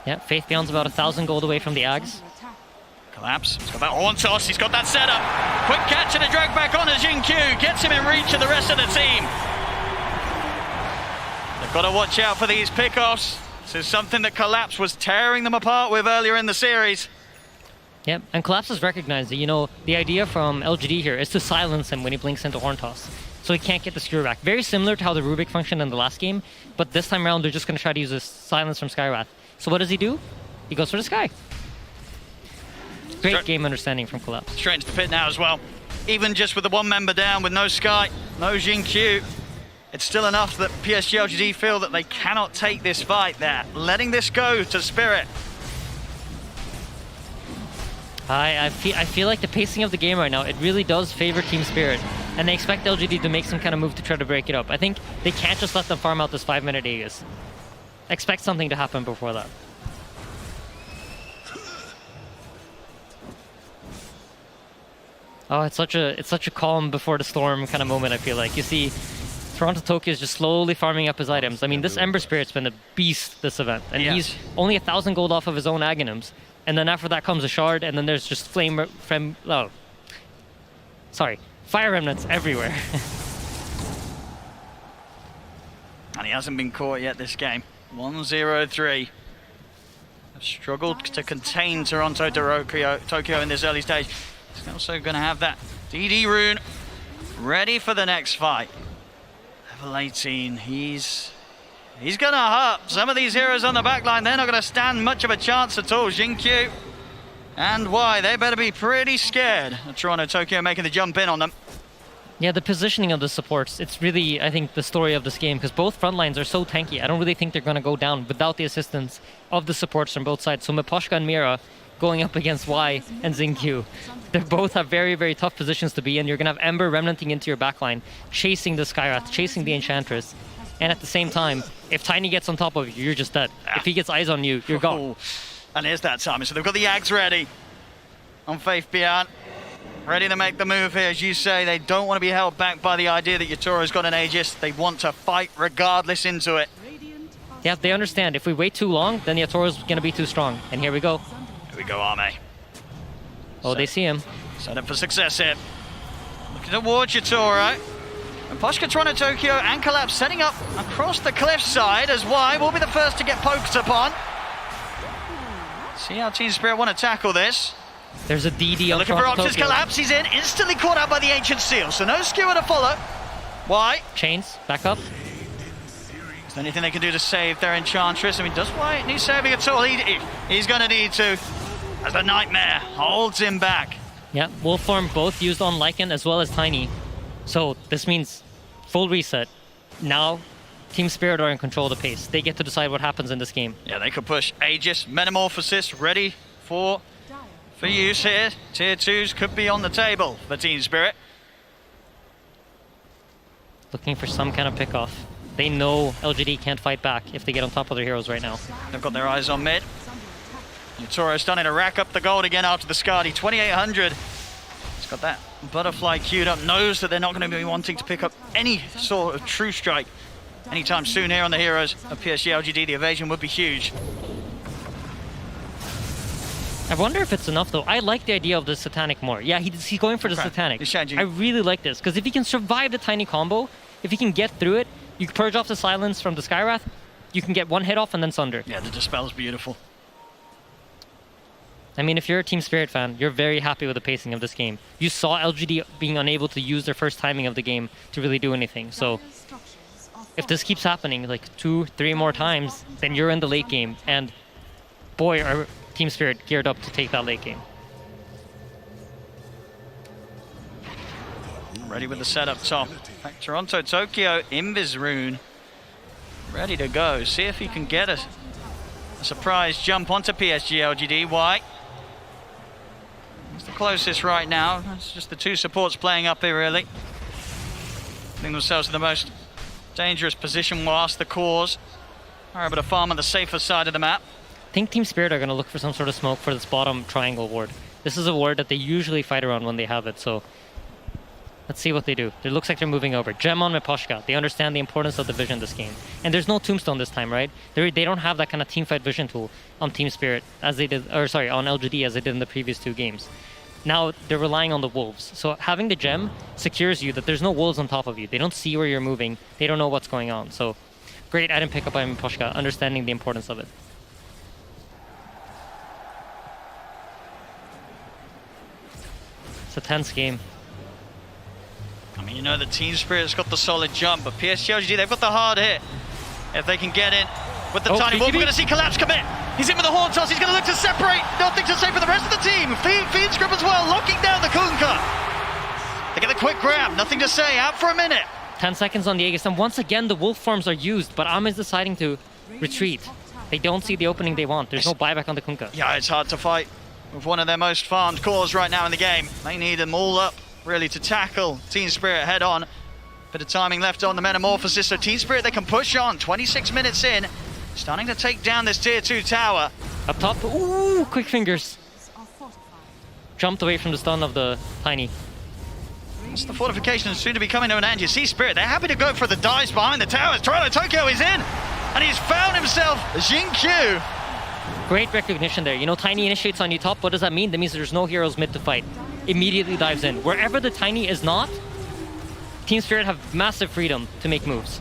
Yeah, Faith Beyond's about 1,000 gold away from the Ags. Collapse, he's got that horn toss, he's got that setup. Quick catch and a drag back on as Jinkyu gets him in reach of the rest of the team. They've got to watch out for these pickoffs. This is something that Collapse was tearing them apart with earlier in the series. Yep, and Collapse has recognized that, you know, the idea from LGD here is to silence him when he blinks into Horn Toss, so he can't get the skewer back. Very similar to how the Rubik functioned in the last game, but this time around they're just going to try to use this silence from Skywrath. So what does he do? He goes for the Sky. Great game understanding from Collapse. Straight into the pit now as well. Even just with the one member down, with no Sky, no Jinkyu, it's still enough that PSG.LGD feel that they cannot take this fight. They're letting this go to Spirit. I feel like the pacing of the game right now, it really does favor Team Spirit, and they expect LGD to make some kind of move to try to break it up. I think they can't just let them farm out this 5-minute Aegis. Expect something to happen before that. Oh, it's such a calm before the storm kind of moment, I feel like. You see Toronto Tokyo is just slowly farming up his items. I mean, this Ember Spirit's been a beast this event, and he's only 1,000 gold off of his own Aghanims. And then after that comes a shard, and then there's just Fire Remnants everywhere. And he hasn't been caught yet this game. 1-0-3. Have struggled to contain Toronto Tokyo in this early stage. He's also going to have that DD rune ready for the next fight. Level 18, he's going to hurt some of these heroes on the back line. They're not going to stand much of a chance at all. Jinkyu and Y, they better be pretty scared. Toronto Tokyo making the jump in on them. Yeah, the positioning of the supports, it's really, I think, the story of this game, because both front lines are so tanky. I don't really think they're going to go down without the assistance of the supports from both sides. So Miposhka and Mira going up against Y and Xingqiu. They both have very, very tough positions to be in. You're going to have Ember remnanting into your backline, chasing the Skywrath, chasing the Enchantress. And at the same time, if Tiny gets on top of you, you're just dead. If he gets eyes on you, you're gone. And here's that timing. So they've got the Yags ready on Faith Beyond. Ready to make the move here, as you say. They don't want to be held back by the idea that Yatoro's got an Aegis. They want to fight regardless into it. Yeah, they understand. If we wait too long, then Yatoro's going to be too strong. And here we go. Here we go, Arme. Oh, they see him. Set up for success here. Looking towards Yatoro. And Poshka, Toronto, Tokyo, and Collapse setting up across the cliffside as Y will be the first to get poked upon. See how Team Spirit want to tackle this. There's a DD on looking for Toronto, Ox's Tokyo. Collapse. He's in, instantly caught out by the Ancient Seal, so no skewer to follow. Y. Chains, back up. Is there anything they can do to save their Enchantress? I mean, does Y need saving at all? He's going to need to, as the Nightmare holds him back. Yeah, Wolf Form both used on Lycan as well as Tiny. So this means full reset. Now, Team Spirit are in control of the pace. They get to decide what happens in this game. Yeah, they could push Aegis, Metamorphosis, ready for use here. Tier 2s could be on the table for Team Spirit. Looking for some kind of pickoff. They know LGD can't fight back if they get on top of their heroes right now. They've got their eyes on mid. Yatoro starting to rack up the gold again after the Skadi. 2,800. He's got that butterfly queued up. Knows that they're not going to be wanting to pick up any sort of true strike anytime soon here on the heroes of PSG.LGD. The evasion would be huge. I wonder if it's enough, though. I like the idea of the Satanic more. Yeah, he's going for the Satanic. I really like this, because if he can survive the Tiny combo, if he can get through it, you can purge off the silence from the Skywrath, you can get one hit off and then Sunder. Yeah, the Dispel's beautiful. I mean, if you're a Team Spirit fan, you're very happy with the pacing of this game. You saw LGD being unable to use their first timing of the game to really do anything. So if this keeps happening like 2-3 more times, then you're in the late game. And boy, are Team Spirit geared up to take that late game. Ready with the setup top. Back Toronto, Tokyo, Invis Rune. Ready to go. See if he can get a surprise jump onto PSG.LGD. Y. He's the closest right now. It's just the two supports playing up here, really. Putting themselves in the most dangerous position whilst the cores are able to farm on the safer side of the map. I think Team Spirit are going to look for some sort of smoke for this bottom triangle ward. This is a ward that they usually fight around when they have it, so let's see what they do. It looks like they're moving over. Gem on Miposhka. They understand the importance of the vision this game. And there's no Tombstone this time, right? They don't have that kind of teamfight vision tool on Team Spirit as they did, or sorry, on LGD as they did in the previous 2 games. Now they're relying on the wolves. So having the gem secures you that there's no wolves on top of you. They don't see where you're moving. They don't know what's going on. So great item pickup by Miposhka, understanding the importance of it. It's a tense game. I mean, you know the Team Spirit's got the solid jump, but PSG.LGD, they've got the hard hit. If they can get in with the Tiny Wolf, we're going to see Collapse commit. He's in with the Horn Toss. He's going to look to separate. Nothing to say for the rest of the team. Fiend's Grip as well, locking down the Kunkka. They get the quick grab. Nothing to say. Out for a minute. 10 seconds on the Aegis, and once again the wolf forms are used, but Am is deciding to retreat. They don't see the opening they want. There's no buyback on the Kunkka. Yeah, it's hard to fight with one of their most farmed cores right now in the game. They need them all up, really, to tackle Team Spirit head on. Bit of timing left on the Metamorphosis, so Team Spirit, they can push on. 26 minutes in, starting to take down this tier 2 tower. Up top, ooh, quick fingers. Jumped away from the stun of the Tiny. It's the fortification soon to be coming to an end. You see Spirit, they're happy to go for the dives behind the towers. Toronto Tokyo is in, and he's found himself Xingqiu. Great recognition there. You know, Tiny initiates on you top. What does that mean? That means there's no heroes mid to fight. Immediately dives in. Wherever the Tiny is not, Team Spirit have massive freedom to make moves.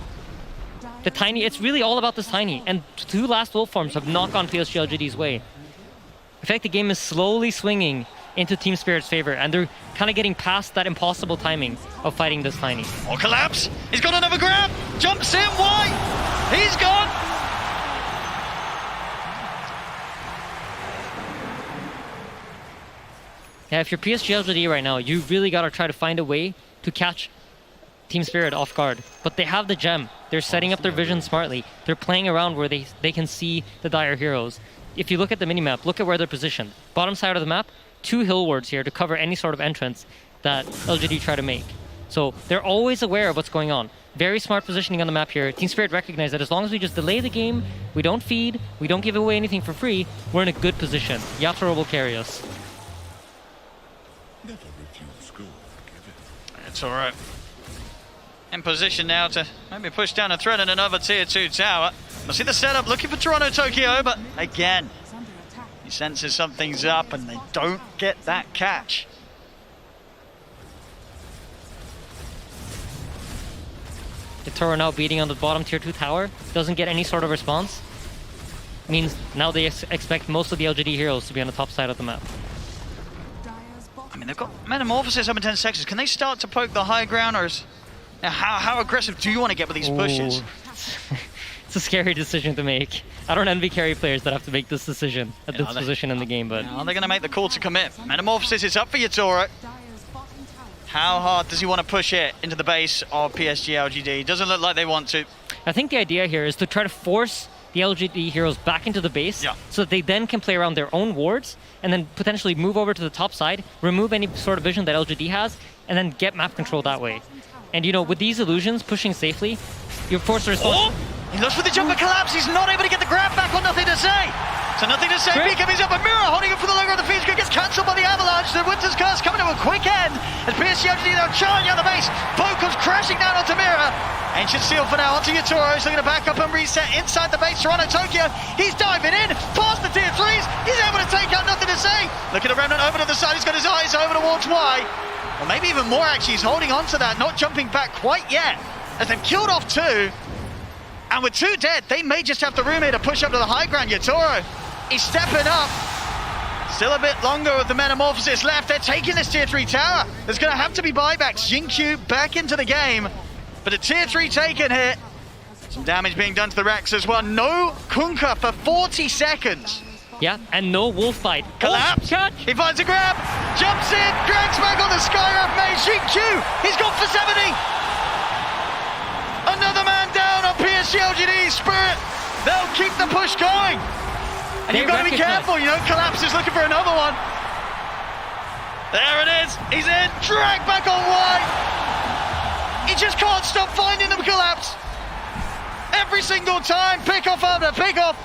The Tiny, it's really all about this Tiny. And 2 last wolf forms have not gone PSG.LGD's way. In fact, the game is slowly swinging into Team Spirit's favor, and they're kind of getting past that impossible timing of fighting this Tiny. Or Collapse. He's got another grab. Jumps in. Why? He's gone. Yeah, if you're PSG.LGD right now, you really got to try to find a way to catch Team Spirit off guard. But they have the gem. They're setting up their vision smartly. They're playing around where they can see the dire heroes. If you look at the minimap, look at where they're positioned. Bottom side of the map, 2 hill wards here to cover any sort of entrance that LGD try to make. So they're always aware of what's going on. Very smart positioning on the map here. Team Spirit recognize that as long as we just delay the game, we don't feed, we don't give away anything for free, we're in a good position. Yatoro will carry us. It's all right. In position now to maybe push down a threat in another tier 2 tower. I see the setup looking for Toronto Tokyo, but again, he senses something's up and they don't get that catch. Yatoro now beating on the bottom tier 2 tower, doesn't get any sort of response. Means now they expect most of the LGD heroes to be on the top side of the map. I mean, they've got Metamorphosis up in 10 seconds. Can they start to poke the high ground, or is... Now, how aggressive do you want to get with these pushes? It's a scary decision to make. I don't envy carry players that have to make this decision at this position in the game, but... Are they going to make the call to commit? Metamorphosis is up for Yatoro. How hard does he want to push it into the base of PSG.LGD? Doesn't look like they want to. I think the idea here is to try to force the LGD heroes back into the base so that they then can play around their own wards and then potentially move over to the top side, remove any sort of vision that LGD has, and then get map control that way. And you know, with these illusions pushing safely, you're forced to respond. He looks for the jumper collapse. He's not able to get the grab back on Nothing to Say. So Nothing to Say. BKB's up a mirror, holding up for the logo of the Phoenix. Gets cancelled by the Avalanche. The Winter's Curse coming to a quick end as PSG.LGD now charging out the base. Bo comes crashing down onto Mirror. Ancient Seal for now onto Yatoro. He's looking to back up and reset inside the base. Toronto Tokyo. He's diving in past the tier 3s. He's able to take out Nothing to Say. Looking at Remnant over to the side. He's got his eyes over towards Y. Or maybe even more actually. He's holding on to that, not jumping back quite yet, as they've killed off 2. And with 2 dead, they may just have the room here to push up to the high ground. Yatoro is stepping up. Still a bit longer with the Metamorphosis left. They're taking this tier 3 tower. There's going to have to be buybacks. Jinkyu back into the game. But a tier 3 taken here. Some damage being done to the Rex as well. No Kunkka for 40 seconds. Yeah, and no wolf bite. Collapse. He finds a grab. Jumps in. Drags back on the Skyraft main. Jinkyu. He's gone for 70. Another man down on PSG.LGD. Spirit, they'll keep the push going. And you've got to be careful, you know, Collapse is looking for another one. There it is, he's in, drag back on Y. He just can't stop finding them, Collapse. Every single time, pick off after pick off.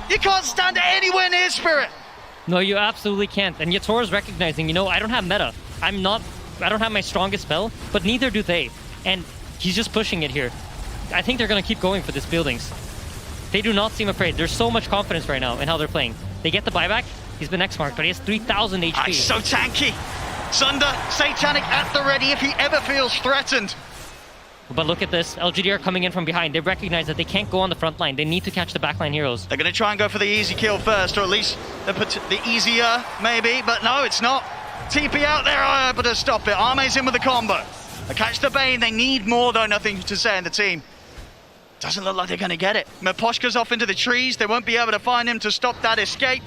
You can't stand anywhere near Spirit. No, you absolutely can't. And Yatoro's recognizing, you know, I don't have meta. I don't have my strongest spell, but neither do they. And he's just pushing it here. I think they're going to keep going for this buildings. They do not seem afraid. There's so much confidence right now in how they're playing. They get the buyback. He's been X-marked, but he has 3,000 HP. He's so tanky. Sunder, Satanic at the ready if he ever feels threatened. But look at this. LGD are coming in from behind. They recognize that they can't go on the front line. They need to catch the backline heroes. They're going to try and go for the easy kill first, or at least the easier, maybe. But no, it's not. TP out there, able to stop it. Arme's in with the combo. They catch the Bane. They need more, though. Nothing to say in the team. Doesn't look like they're going to get it. Meposhka's off into the trees. They won't be able to find him to stop that escape.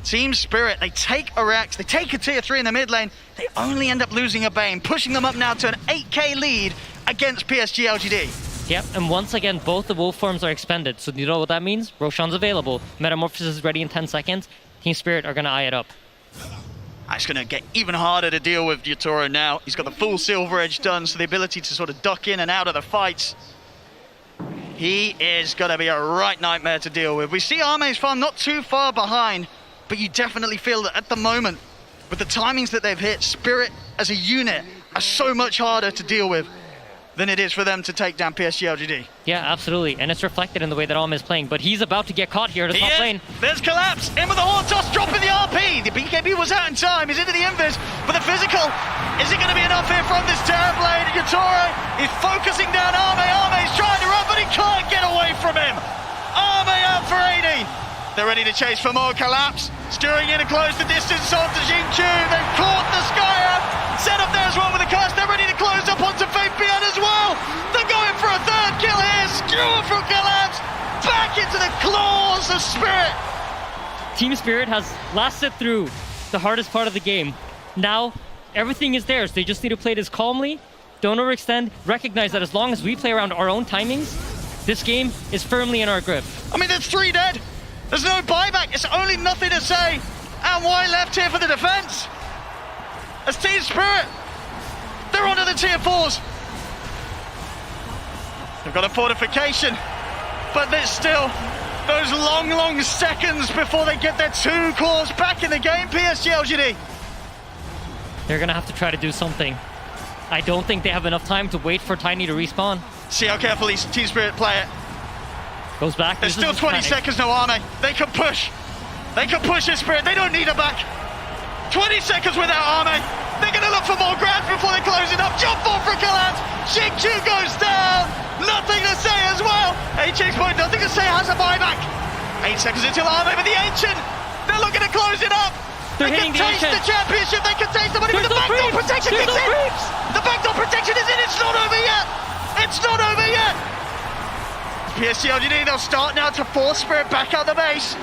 Team Spirit, they take a Rex, they take a tier 3 in the mid lane. They only end up losing a Bane, pushing them up now to an 8k lead against PSG.LGD. Yep, and once again, both the wolf forms are expended. So you know what that means? Roshan's available. Metamorphosis is ready in 10 seconds. Team Spirit are going to eye it up. It's going to get even harder to deal with Yatoro now. He's got the full Silver Edge done, so the ability to sort of duck in and out of the fights. He is going to be a right nightmare to deal with. We see Arme's farm not too far behind, but you definitely feel that at the moment, with the timings that they've hit, Spirit as a unit are so much harder to deal with than it is for them to take down PSG.LGD. Yeah, absolutely, and it's reflected in the way that Arme is playing, but he's about to get caught here at the top lane. There's Collapse, in with the Horn Toss, dropping the RP. The BKB was out in time, he's into the Invis, but the physical, is it going to be enough here from this Terrorblade? Yatoro is focusing down Arme. Arme's trying to run, but he can't get away from him. Arme out for 80. They're ready to chase for more. Collapse, steering in and close the distance onto Jinkyu. They've caught the Skyraft, set up there as well with the curse. They're ready to close up onto Fate Beyond as well. They're going for a third kill here. Skewer from Collapse, back into the claws of Spirit. Team Spirit has lasted through the hardest part of the game. Now, everything is theirs. They just need to play this calmly don't overextend, recognize that as long as we play around our own timings, this game is firmly in our grip. I mean, there's 3 dead. There's no buyback. It's only nothing to say. And why left here for the defense? As Team Spirit, they're onto the tier 4s. They've got a fortification, but there's still those long seconds before they get their 2 cores back in the game, PSG.LGD. They're gonna have to try to do something. I don't think they have enough time to wait for Tiny to respawn. See how carefully Team Spirit play it. Goes back. There's still 20 seconds, no army. They can push. They can push this Spirit. They don't need a back. 20 seconds without army. They're going to look for more grabs before they close it up. Jump ball for Collapse. Xingqiu goes down. Nothing to say as well. HX point, nothing to say, has a buyback. 8 seconds until army, but the Ancient, they're looking to close it up. They're they can taste the championship. They can taste the money, but the backdoor protection kicks in. The backdoor protection is in. It's not over yet. It's not over yet. PSG.LGD, they'll start now to force Spirit back out the base.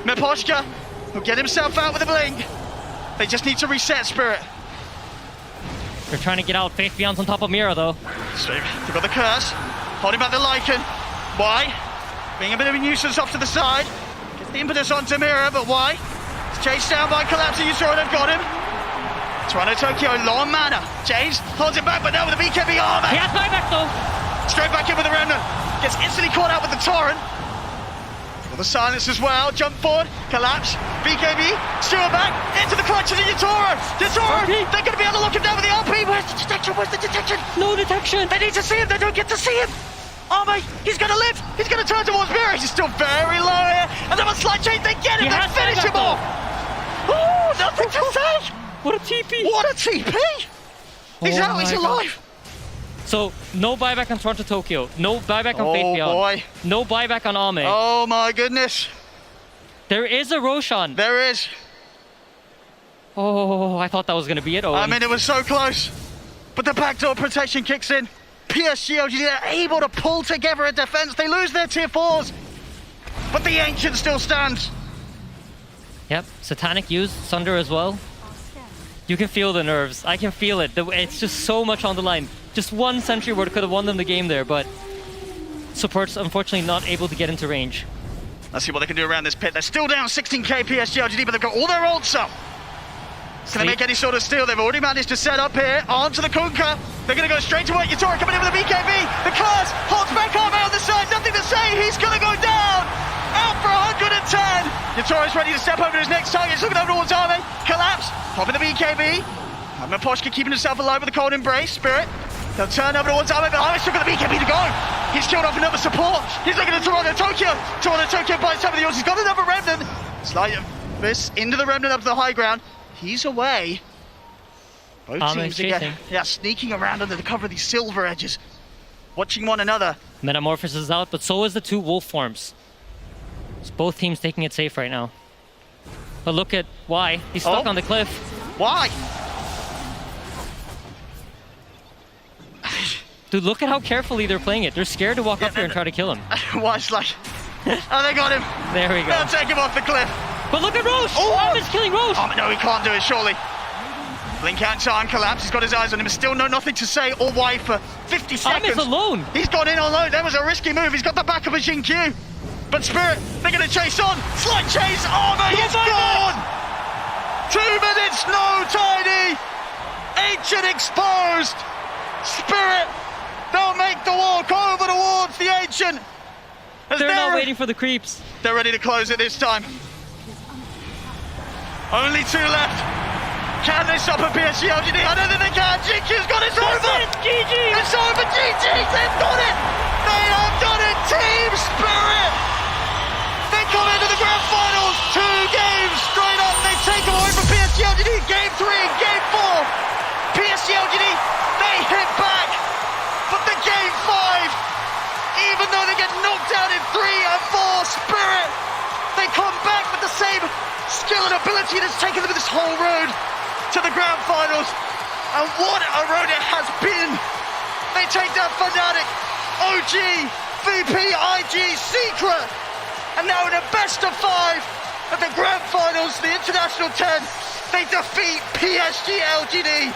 Miposhka will get himself out with a blink. They just need to reset Spirit. They're trying to get out. Faith Beyond's on top of Mira, though. So they've got the curse, holding back the Lycan. Why? Being a bit of a nuisance off to the side. Gets the impetus onto Mira, but why? It's chased down by Collapse. You saw it, they've got him. Toronto Tokyo, low on mana. James holds it back, but now with the BKB armor. He has buyback, though. Straight back in with the Remnant. Gets instantly caught out with the Torrent. Got the silence as well. Jump forward. Collapse. BKB. Stewart back. Into the clutches of Yatoro. Yatoro. They're going to be able to lock him down with the RP. Where's the detection? Where's the detection? No detection. They need to see him. They don't get to see him. Army. He's going to live. He's going to turn towards Mira. He's still very low here. And then a slight change. They get him. They finish him off. Oh, nothing to say. What a TP. What a TP. He's out. He's alive. So, no buyback on Toronto Tokyo. No buyback on Faith Beyond. Boy. No buyback on Ame. Oh my goodness. There is a Roshan. There is. Oh, I thought that was going to be it. Owen. I mean, it was so close. But the backdoor protection kicks in. PSG.LGD are able to pull together a defense. They lose their tier 4s. But the Ancient still stands. Yep, Satanic used Sunder as well. You can feel the nerves. I can feel it. It's just so much on the line. Just one Sentry Ward could have won them the game there, but Support's unfortunately not able to get into range. Let's see what they can do around this pit. They're still down 16k PSG.LGD, but they've got all their ults up. Can they make any sort of steal? They've already managed to set up here onto the Kunkka. They're going to go straight to it. Yatoro coming in with the BKB. The Curse holds back Arme on the side. Nothing to say. He's going to go down. Out for 110. Yatoro's ready to step over to his next target. He's looking over towards Arme. Collapse. Popping the BKB. Miposhka keeping himself alive with a cold embrace. Spirit. They'll turn over towards Arme, but Arme's still got the BKB to go. He's killed off another support. He's looking at Toronto Tokyo. Toronto Tokyo bites some of the yours. He's got another Remnant. Slight this into the Remnant up to the high ground. He's away. Both teams again. Yeah, sneaking around under the cover of these silver edges. Watching one another. Metamorphosis is out, but so is the 2 wolf forms. It's both teams taking it safe right now. But look at why. He's stuck on the cliff. Why? Dude, look at how carefully they're playing it. They're scared to walk up here and try to kill him. Why? It's like... Oh, they got him. There we go. They'll take him off the cliff. But look at Roche! Oh, Armin's killing Roche! Oh, no, he can't do it, surely. Blink out time, Collapse. He's got his eyes on him. Still nothing to say or why for 50 seconds. Armin's alone. He's gone in alone. That was a risky move. He's got the back of a Xingqiu. But Spirit, they're going to chase on. Slight chase. Arme is gone. 2 minutes, no Tiny. Ancient exposed. Spirit, they'll make the walk over towards the Ancient. They're not waiting for the creeps. They're ready to close it this time. Only 2 left. Can they stop a PSG.LGD? I don't think they can. Xingqiu's got it. It's over. GG. It's over. GG. They've got it. They have done it. Team Spirit. They come into the grand finals. 2 games straight up. They take them away from PSG.LGD. Game 3 and Game 4. PSG.LGD, they hit back. But the Game 5, even though they get knocked out in 3 and 4, Spirit, they come back with the same skill and ability that's taken them this whole road to the grand finals. And what a road it has been. They take down Fnatic, OG, VP, IG, Secret, and now in a best of 5 at the grand finals, the International 10, they defeat PSG.LGD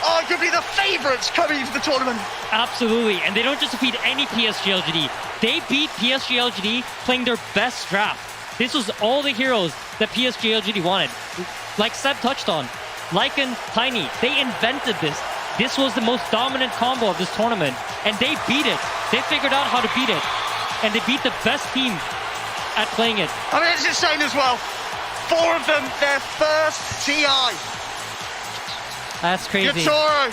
arguably the favourites coming into the tournament. Absolutely, and they don't just defeat any PSG.LGD. They beat PSG.LGD playing their best draft. This was all the heroes that PSG.LGD wanted. Like Seb touched on, Lycan, Tiny, they invented this. This was the most dominant combo of this tournament, and they beat it. They figured out how to beat it, and they beat the best team at playing it. I mean, it's insane as well. 4 of them, their first TI. That's crazy. Yatoro,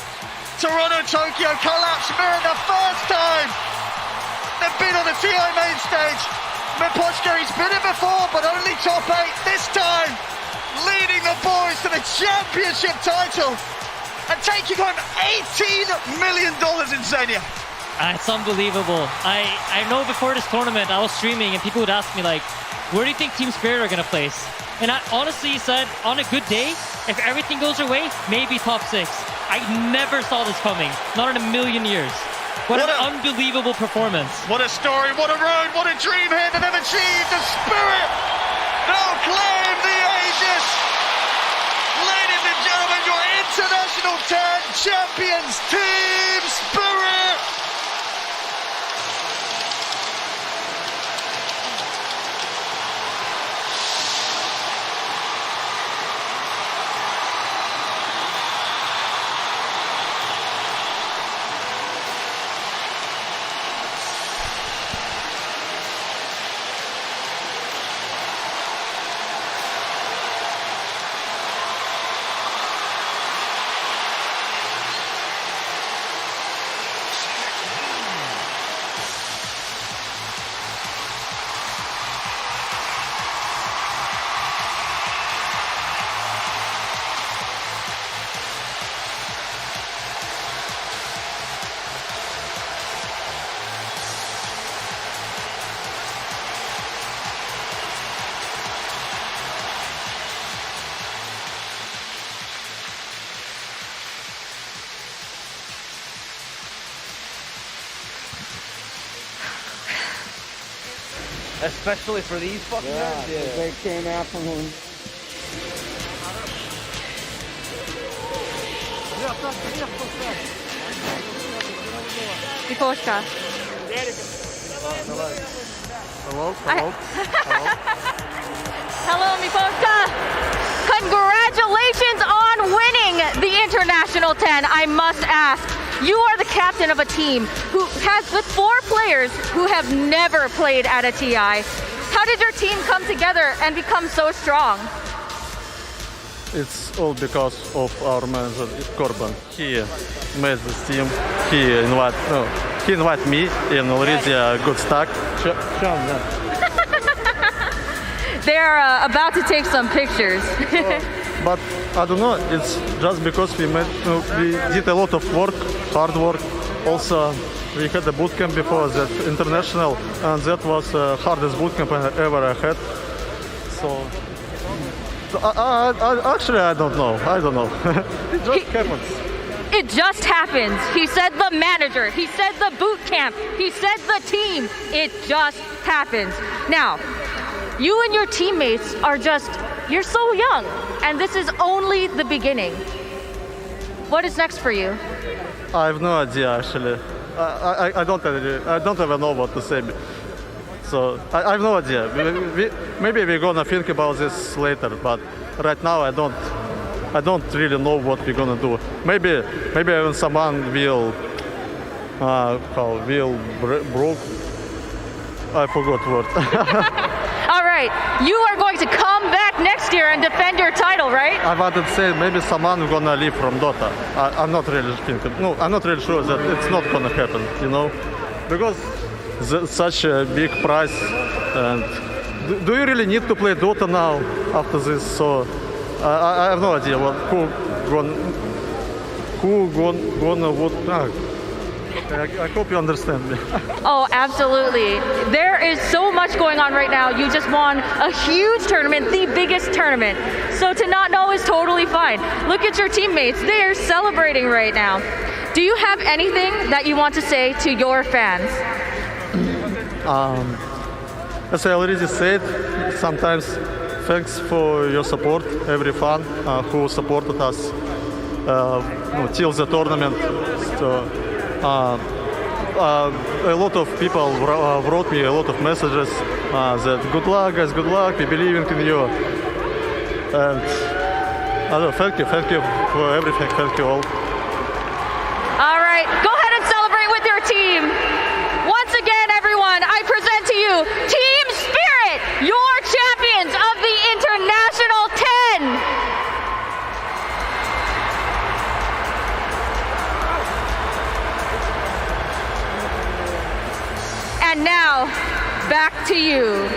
Toronto, Tokyo, Collapse, Mirror the first time. They've been on the TI main stage. Mipochkeri's been it before, but only top 8 this time. Leading the boys to the championship title and taking home $18 million in Zania. It's unbelievable. I know before this tournament, I was streaming and people would ask me like, where do you think Team Spirit are going to place? And I honestly said, on a good day, if everything goes our way, maybe top 6. I never saw this coming. Not in a million years. What an unbelievable performance. What a story, what a road, what a dream here that they've achieved. The Spirit now claim the Aegis. Ladies and gentlemen, your International 10 champions, Team Spirit. Especially for these fucking guys. Yeah, they came out from him. Mipochka. Hello? Hello? Hello, Mipochka. Congratulations on winning the International 10. I must ask, you are the captain of a team who has with 4 players who have never played at a TI. How did your team come together and become so strong? It's all because of our manager, Korban. He made this team. He invited me and already a good start. They're about to take some pictures. But I don't know, it's just because we did a lot of work, hard work. Also, we had a bootcamp before that international, and that was the hardest bootcamp I ever had. So, actually, I don't know. It just happens. It just happens. He said the manager. He said the boot camp. He said the team. It just happens. Now, you and your teammates are you're so young, and this is only the beginning. What is next for you? I have no idea, actually. I don't even know what to say. So I have no idea. Maybe we're gonna think about this later, but right now I don't really know what we're gonna do. Maybe even someone will broke. I forgot word. All right, you are going to come back next year and defend your title, right? I wanted to say maybe someone gonna leave from Dota. I'm not really thinking. No, I'm not really sure that it's not gonna happen. Because such a big prize. And do you really need to play Dota now after this? So I have no idea I hope you understand me. Oh, absolutely. There is so much going on right now. You just won a huge tournament, the biggest tournament. So to not know is totally fine. Look at your teammates. They are celebrating right now. Do you have anything that you want to say to your fans? As I already said, sometimes thanks for your support, every fan who supported us. till the tournament. So, a lot of people wrote me a lot of messages that good luck, guys, good luck, we believe in you. And thank you for everything, thank you all. All right, go ahead and celebrate with your team. Once again, everyone, I present to you Team Spirit, your champions of the International 10. And now, back to you.